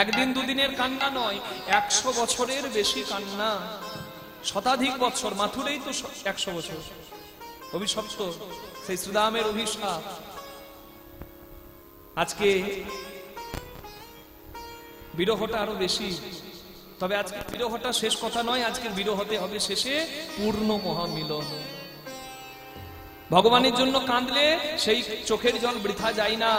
একদিন দুদিনের কান্না নয় 100 বছরের বেশি কান্না শতাধিক বছর মাথুরেই তো 100 বছর অভিশপ্ত সেই সুদামের অভিশাপ আজকে বিরহটা আরো বেশি তবে আজকে বিরহটা শেষ কথা নয় আজকে বিরহতে হবে শেষে পূর্ণ মহামিলন ভগবানের জন্য কাঁদলে সেই চোখের জল বৃথা যায় না,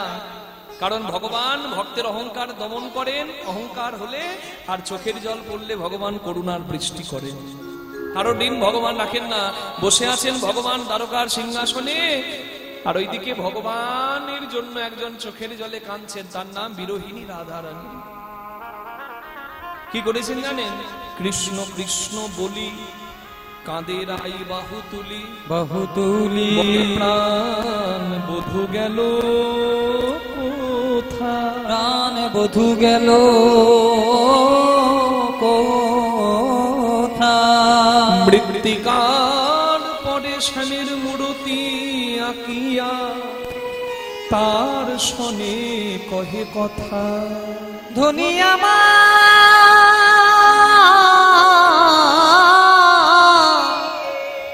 কারণ ভগবান ভক্তের অহংকার দমন করেন। অহংকার হলে আর চোখের জল পড়লে ভগবান করুণার বৃষ্টি করেন। কারো দিন ভগবান রাখেন না, বসে আছেন ভগবান দ্বারকার সিংহাসনে, আর ওইদিকে ভগবানের জন্য একজন চোখের জলে কাঁদছেন, তার নাম বিরোহিনী রাধারানী। কি করেছেন জানেন? কৃষ্ণ কৃষ্ণ বলি কাঁদে রাই বাহু তুলি, বাহু তুলি বলে প্রাণ বধূ গেল কোথায়, প্রাণ বধূ গেল কোথায়। মৃত্তিকার পরে স্বামীর মূর্তি আঁকিয়া তার শনে কহে কথা, ধনী আমার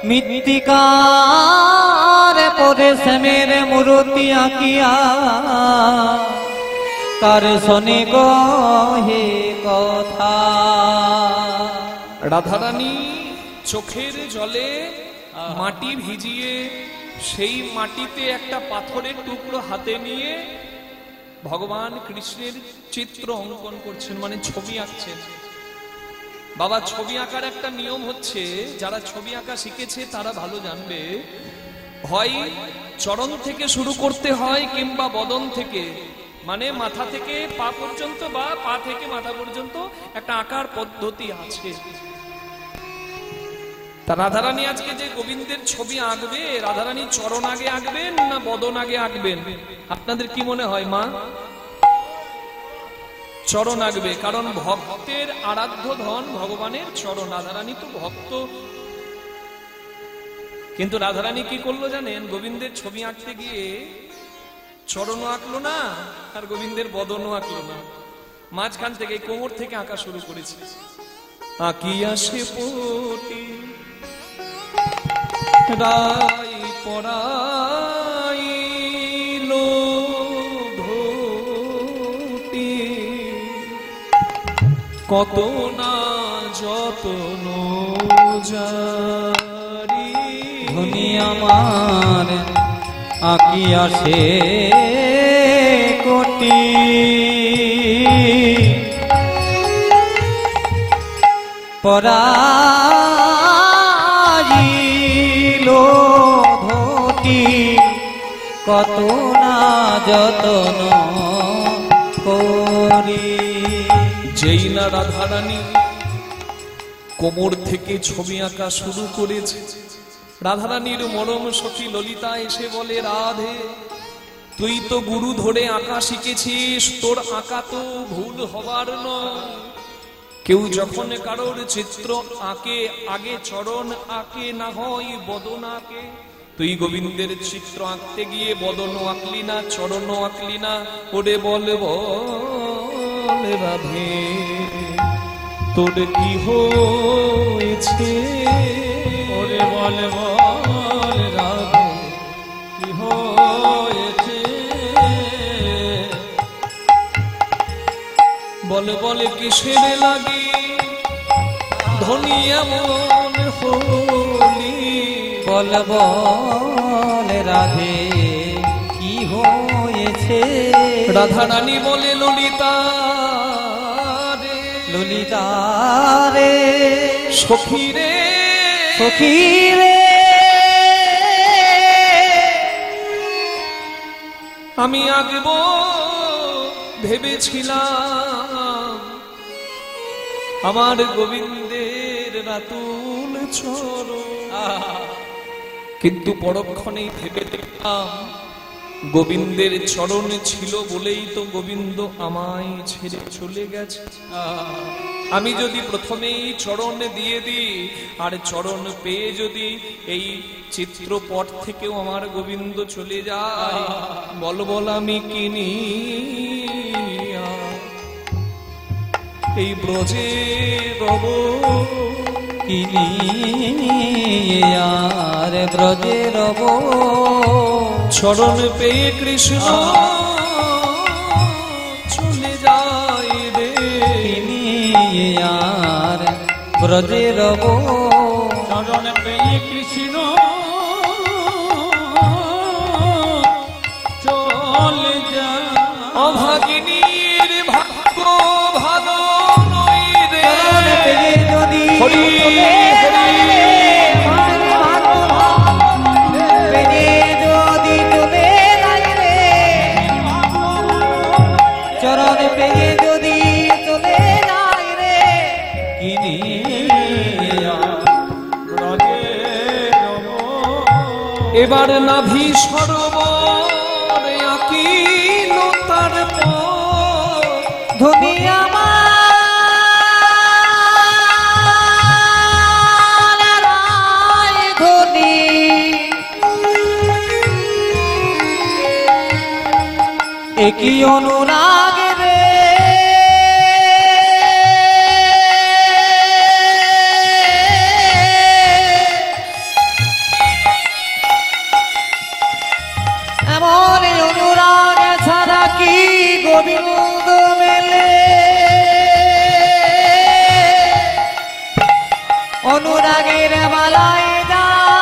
মৃত্তিকার পরে শ্যামের মূর্তি আঁকিয়া কার শনে কহে কথা। রাধারানী চোখের জলে মাটি ভিজিয়ে সেই মাটিতে একটা পাথরের টুকরো হাতে নিয়ে ভগবান কৃষ্ণের চিত্র অঙ্কন করছেন, মানে ছবি আঁকছেন। বাবা, ছবি আঁকার একটা নিয়ম হচ্ছে, যারা ছবি আঁকা শিখেছে তারা ভালো জানবে, হয় চরণ থেকে শুরু করতে হয় কিংবা বদন থেকে, মানে মাথা থেকে পা পর্যন্ত বা পা থেকে মাথা পর্যন্ত একটা আঁকার পদ্ধতি আছে। তা রাধারানী আজকে যে গোবিন্দের ছবি আঁকবে, রাধারানী চরণ আগে আঁকবেন না বদন আগে আঁকবেন? আপনাদের কি মনে হয় মা? চরণ আঁকবে, কারণ ভক্তের আরাধ্য ধন ভগবানের চরণ। রাধারানী তো ভক্ত, কিন্তু রাধারানী কি করলো জানেন? গোবিন্দের ছবি আঁকতে গিয়ে চরণও আঁকলো না আর গোবিন্দের বদনও আঁকলো না, মাঝখান থেকে কোমর থেকে আঁকা শুরু করেছে। আঁকিয়া সে পটি রাই পরাইলো ধুতি, কত না যতন জারি, ধনী আমার আঁকিয়া সে কোটি পরাইলো ধুতি, কত না যতন করি। যেই না রাধারানী কোমর থেকে ছবি আঁকা শুরু করেছে, রাধারানীর মরম সখী ললিতা এসে বলে, রাধে তুই তো গুরু ধরে আঁকা শিখেছিস, তোর আঁকা তো ভুল হবার নয়। কেউ যখন কারোর চিত্র আঁকে আগে চরণ আঁকে, না হয় বদন আঁকে। তুই গোবিন্দের চিত্র আঁকতে গিয়ে বদনও আঁকলি না, চরণও আঁকলি না। ওরে বলে বলে রাধে তোর কি হয়েছে, ওরে বল বল রাধে কি হয়েছে, বলে বলে কিসের লাগি ধনী এমন হলি, বল বল রাধে কি হয়েছে। রাধারানী বলে ললিতা রে, ললিতা রে সখী রে, সখী রে, আমি আঁকব ভেবেছিলাম আমার গোবিন্দের রাতুল চরণ, কিন্তু পরক্ষণেই ভেবে দেখলাম গোবিন্দের চরণ ছিল বলেই তো গোবিন্দ আমায় ছেড়ে চলে গেছে। আমি যদি প্রথমেই চরণ দিয়ে দিই আর চরণ পেয়ে যদি এই চিত্রপট থেকেও আমার গোবিন্দ চলে যায়, বল বল আমি কিনি এই ব্রজে রব, কিনি আর ব্রজে রব, চরণ পেয়ে কৃষ্ণ চলে যায় রে, কিনি আর ব্রজে রব, চরণ পেয়ে কৃষ্ণ বল যা অভাগিনীর ভাগ্য ভালো নই রে। চরণ পেয়ে যদি হরি চলে যাই রে, আমার ভাগ্য পেয়ে যদি চলে যাই রে, চরণ পেয়ে যদি চলে যাই রে, কিনিয়া রাগে নম এবার নাভি সরোবর আকিল তার পর। ধনী আমার রায় ধনী, একই অনুরাগ রে, এমন অনুরাগ ছাড়া কি গোবিন্দ মেলে, অনুরাগের বালাই যায়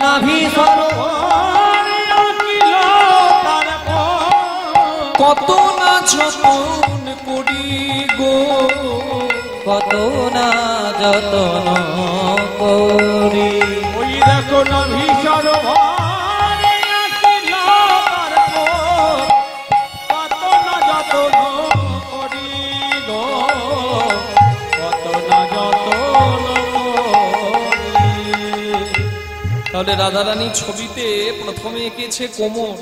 নাভি সরোবর অখিল তারপর কত না যতন করি গো, কত না যতন করি, ওই দেখো না ভীষণ ভয় অখিল তারপর কত না যতন করি গো, কত না যতন করি। তাহলে রাধারানী ছবিতে প্রথমে এঁকেছে কোমর,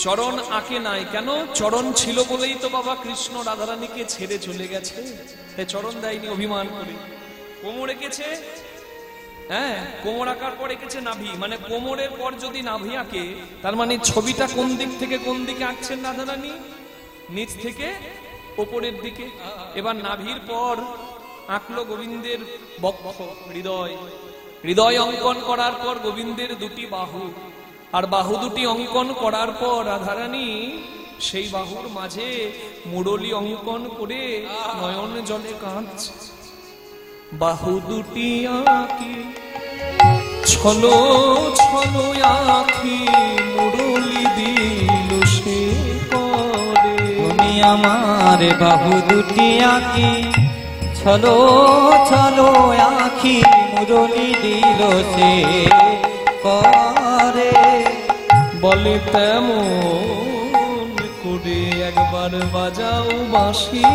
চরণ আঁকে নাই। কেন? চরণ ছিল বলেই তো বাবা কৃষ্ণ রাধারানীকে ছেড়ে চলে গেছে, তাই চরণ দেয়নি অভিমান করে। কোমর এঁকেছে, হ্যাঁ, কোমর আঁকার পর এঁকেছে নাভি, মানে কোমরের পর যদি নাভি আঁকে তার মানে ছবিটা কোন দিক থেকে কোন দিকে আঁকছেন রাধারানী? নিচ থেকে ওপরের দিকে। এবার নাভির পর আঁকলো গোবিন্দের বক্ষ, হৃদয়। হৃদয় অঙ্কন করার পর গোবিন্দের দুটি বাহু, আর বাহু দুটি অঙ্কন করার পর রাধারানী সেই বাহুর মাঝে মুরলী অঙ্কন করে নয়ন জলে কাঁদছে। বাহু দুটি আঁকি ছলো ছলো আঁখি মুরলী দিল সে করে। তুমি আমার বাহু দুটি আঁকি ছলো ছলো আঁখি মুরলি দিল সে করে, বলে তেমন করে একবার বাজাও বাঁশি,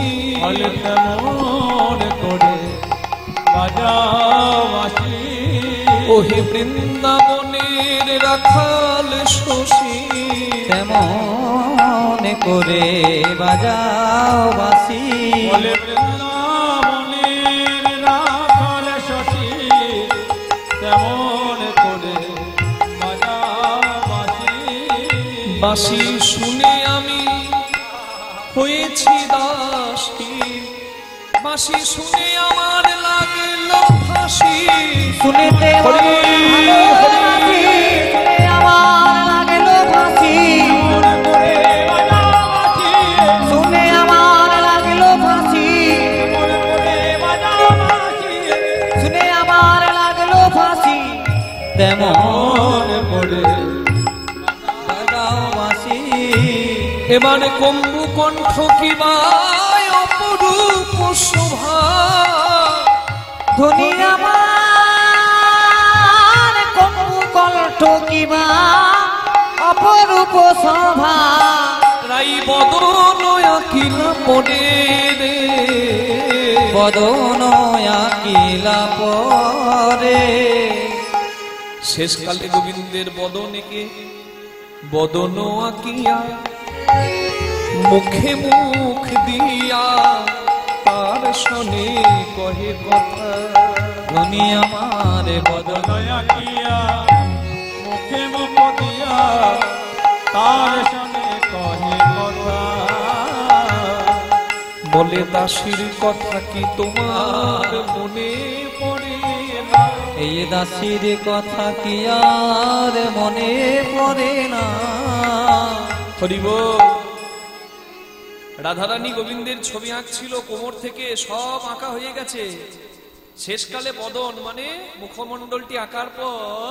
বলে তেমন করে বাজাও বাঁশি, ওহে বৃন্দাবনের রাখাল শশী। তেমন করে বাজাও বাঁশি, বলে বৃন্দাবনের রাখাল শশী, তেমন করে বাজাও বাঁশি। বাঁশি শুনে আমি হয়েছি দাসী, বাঁশি শুনে আমার লাগলো ফাঁসি। শুনিতে হরি ভালোবাসি, শুনে আমার লাগলো ফাঁসি, শুনে আমার লাগলো ফাঁসি, শুনে আমার লাগলো ফাঁসি, তেমন করে বাজাও বাঁশি। এবার কম্বু কণ্ঠ কিবা অপরূপ শোভা, ধনী আমার কম্বু কণ্ঠ কিবা অপরূপ শোভা, রাই বদন আঁকিলা পরে রে। বদন আঁকিলা পরে, শেষকালে গোবিন্দের বদন এঁকে বদন আঁকিয়া মুখে মুখ দিয়া তার শনে কহে কথা। ধনী আমার বদন আঁকিয়া মুখে মুখ দিয়া তার সঙ্গে কহে কথা। বলে দাসীর কথা কি তোমার মনে পড়ে না? এই দাসীর কথা কি আর মনে পড়ে না? হরিব। রাধারানী গোবিন্দের ছবি আঁকছিল, কোমর থেকে সব আঁকা হয়ে গেছে। শেষকালে বদন মানে মুখমণ্ডলটি আঁকার পর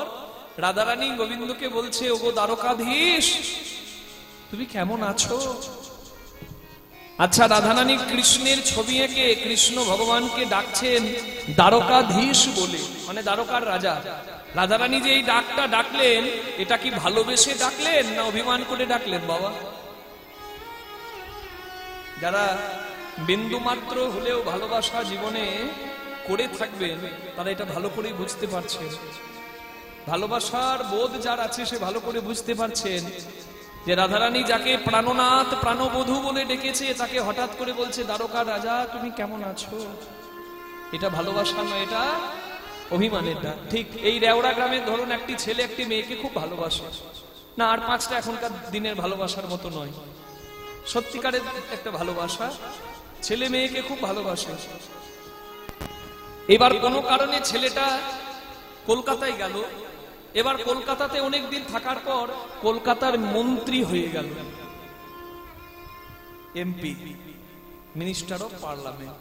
রাধারানী গোবিন্দকে বলছে, ওগো দ্বারকাধীশ তুমি কেমন আছো? আচ্ছা, রাধারানী কৃষ্ণের ছবি এঁকে কৃষ্ণ ভগবানকে ডাকছেন দ্বারকাধীশ বলে, মানে দ্বারকার রাজা। রাধারানী যে এই ডাকটা ডাকলেন, এটা কি ভালোবেসে ডাকলেন না অভিমান করে ডাকলেন? বাবা, যারা বিন্দু মাত্র হলেও ভালোবাসা জীবনে করে থাকবেন তারা এটা ভালো করেই বুঝতে পারছেন। ভালোবাসার বোধ যার আছে সে ভালো করে বুঝতে পারছেন যে রাধারানী যাকে প্রাণনাথ প্রাণবধূ বলে ডেকেছে তাকে হঠাৎ করে বলছে দ্বারকা রাজা তুমি কেমন আছো। এটা ভালোবাসা নয়, এটা অভিমানের ডাক। ঠিক এই রেওড়া গ্রামের ধরুন একটি ছেলে একটি মেয়েকে খুব ভালোবাসে না, আর পাঁচটা এখনকার দিনের ভালোবাসার মতো নয়, সত্যিকারের একটা ভালোবাসা, ছেলে মেয়েকে খুব ভালোবাসে। এবার কোনো কারণে ছেলেটা কলকাতায় গেল, এবার কলকাতাতে অনেক দিন থাকার পর কলকাতার মন্ত্রী হয়ে গেল, এমপি, মিনিস্টার অফ পার্লামেন্ট।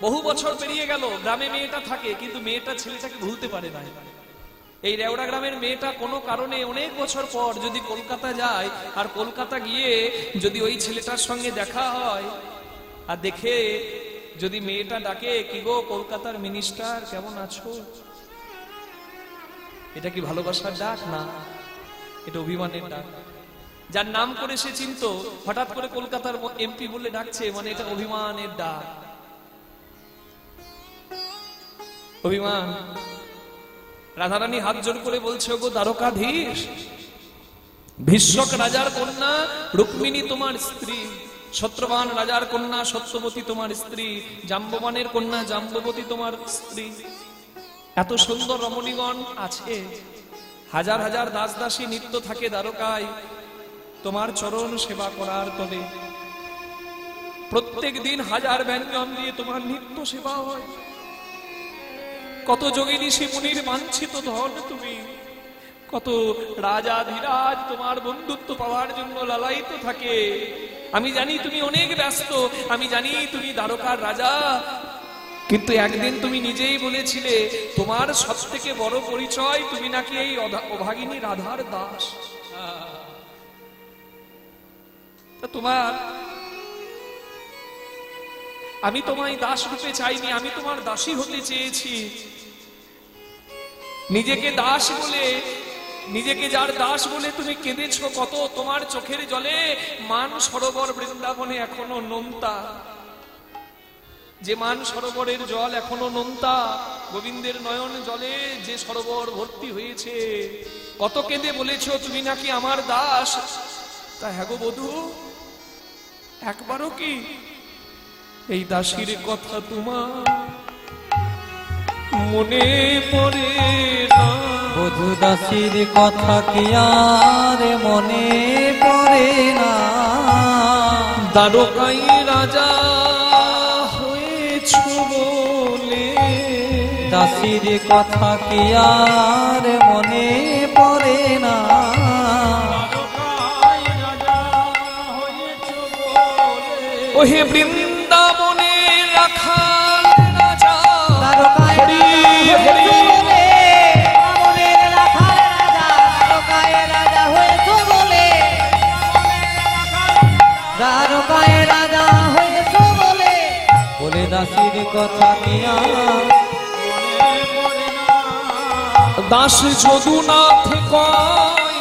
বহু বছর পেরিয়ে গেল, গ্রামে মেয়েটা থাকে কিন্তু মেয়েটা ছেলেটাকে ভুলতে পারে না। এই রেওড়া গ্রামের মেয়েটা কোনো কারণে অনেক বছর পর যদি কলকাতা যায়, আর কলকাতা গিয়ে যদি ওই ছেলেটার সঙ্গে দেখা হয় আর দেখে যদি মেয়েটা ডাকে কি গো কলকাতার মিনিস্টার কেমন আছো, এটা কি ভালোবাসার ডাক? না, এটা অভিমানের ডাক। যার নাম করে সে চিনত, হঠাৎ করে কলকাতার এমপি বলে ডাকছে, মানে এটা অভিমানের ডাক, অভিমান। রাধারানী হাত জোর করে বলছে ওগো দ্বারকাধীশ, ভীষ্মক রাজার কন্যা রুক্মিণী তোমার স্ত্রী, সত্যবান রাজার কন্যা সত্যবতী তোমার স্ত্রী, জাম্ববানের কন্যা জাম্ববতী তোমার স্ত্রী। এত সুন্দর রমণীগণ আছে, হাজার হাজার দাস দাসী নিত্য থাকে দ্বারকায় তোমার চরণ সেবা করার তবে। প্রত্যেক দিন হাজার ব্যঞ্জন দিয়ে তোমার নিত্য সেবা হয়। কত যোগী ঋষি মুনির বাঞ্ছিত ধন তুমি, কত রাজা ধীরাজ তোমার বন্ধুত্ব পাওয়ার জন্য লালায়িত থাকে। আমি জানি তুমি অনেক ব্যস্ত, আমি জানি তুমি দ্বারকার রাজা, কিন্তু একদিন তুমি নিজেই বলেছিলে তোমার সব থেকে বড় পরিচয় তুমি নাকি এই অভাগিনী রাধার দাস। তোমার আমি তোমায় দাস রূপে চাইনি, আমি তোমার দাসী হতে চেয়েছি। নিজেকে দাস বলে, নিজেকে যার দাস বলে তুমি কেঁদেছো, কত তোমার চোখের জলে মান সরোবর বৃন্দাবনে এখনো নোনতা, যে মান সরোবরের জল এখনো নোনতা, গোবিন্দের নয়ন জলে যে সরোবর ভর্তি হয়েছে, কত কেঁদে বলেছো তুমি নাকি আমার দাস। তা হ্যাঁ গো বধূ, একবারও কি এই দাসীর কথা তোমার মনে পড়ে না? বধূ দাসীর কথা কি আর মনে পড়ে না? দ্বারকায় রাজা হয়েছো বলে, দাসীর কথা কি আর মনে পড়ে না? ওহে বৃন্দাবনে রাখাল রাজা, দ্বারকায় হরি হরি মনের রাখাল রাজা, দ্বারকায় রাজা হয়েছো বলে, দ্বারকায় রাজা হয়েছো বলে, বলে দাসীর কথা কি আর দাস যদুনাথ কয়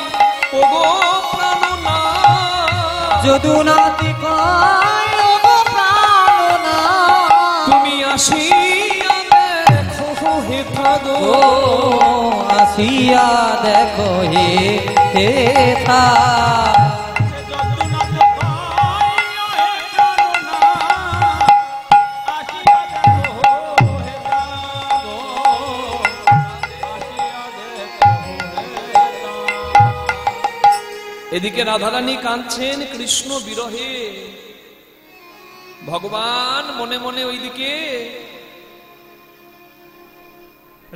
ওগো প্রাণনাথ, যদুনাথ কয় ওগো প্রাণনাথ, তুমি আসিয়া দেখো হে থাগো, আসিয়া দেখো হে থা। এদিকে রাধারানী কাঁদছেন কৃষ্ণ বিরহে, ভগবান মনে মনে ওইদিকে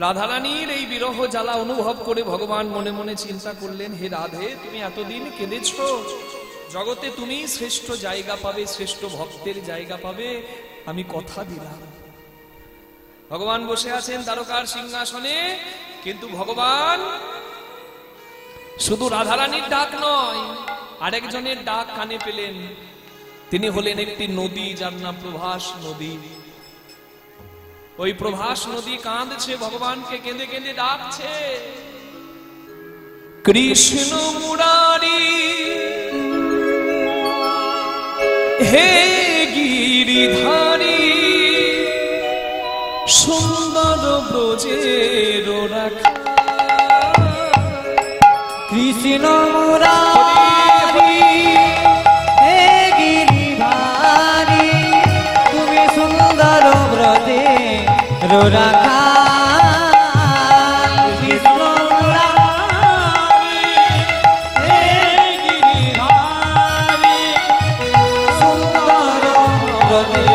রাধারানীর এই বিরহ জ্বালা অনুভব করে ভগবান মনে মনে চিন্তা করলেন, হে রাধে তুমি এতদিন কেঁদেছ, জগতে তুমি শ্রেষ্ঠ জায়গা পাবে, শ্রেষ্ঠ ভক্তের জায়গা পাবে, আমি কথা দিলাম। ভগবান বসে আছেন দ্বারকার সিংহাসনে, কিন্তু ভগবান শুধু রাধারানীর ডাক নয়, আরেকজনের ডাক কানে পেলেন। তিনি হলেন একটি নদী, যার নাম প্রভাস নদী। ওই প্রভাস নদী কাঁদছে, ভগবানকে কেঁদে কেঁদে ডাকছে, কৃষ্ণ মুরারি হে গিরিধারী, সুন্দর ব্রজের রাখা। কৃষ্ণ মুরারি হে গিরিধারী, তুমি সুন্দর ব্রজে রাখা। কৃষ্ণ মুরারি হে গিরিধারী, সুন্দর ব্রজে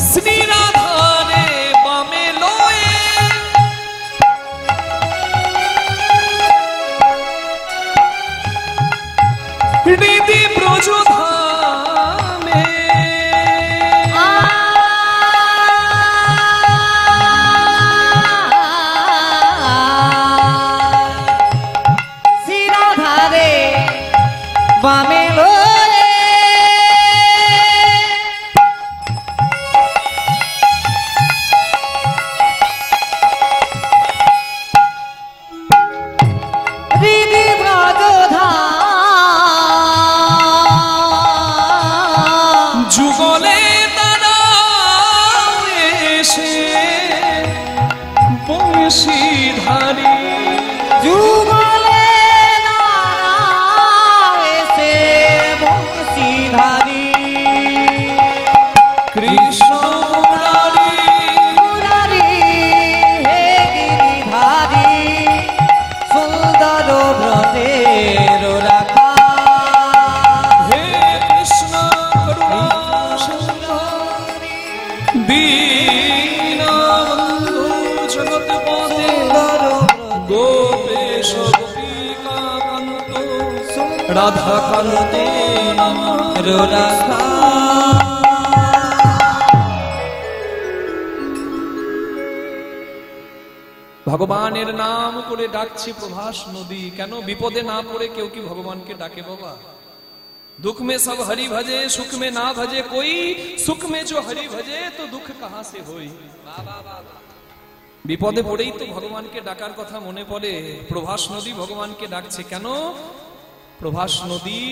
শ্রী রাধারে বামে লয়ে হৃদি ব্রজধামে, শিরাধারে বামে লয়ে হৃদি ব্রজধাম, যুগলে তারা এসে বংশীধারী, যুগলে এসে বংশীধারী। কৃষ্ণ মুরারি মুরারি হে গিরিধারী, সুন্দর ব্রজের রাখা। হে কৃষ্ণ করুণা সিন্ধু, দীনবন্ধু জগৎপতে, গোপেশ গোপিকা কান্ত, রাধা কান্ত নমঃ। রাখা। ভগবানের নাম করে ডাকছি প্রভাস নদী। কেন? বিপদে না পড়ে কেউ কি ভগবানকে ডাকে বাবা? दुख में सब हरि भजे, सुख में ना भजे कोई, सुख में जो हरि भजे तो दुख कहां से होई। বিপদে পড়েই তো ভগবানকে ডাকার কথা মনে পড়ে। প্রভাস নদী ভগবানকে ডাকছে। কেন? প্রভাস নদী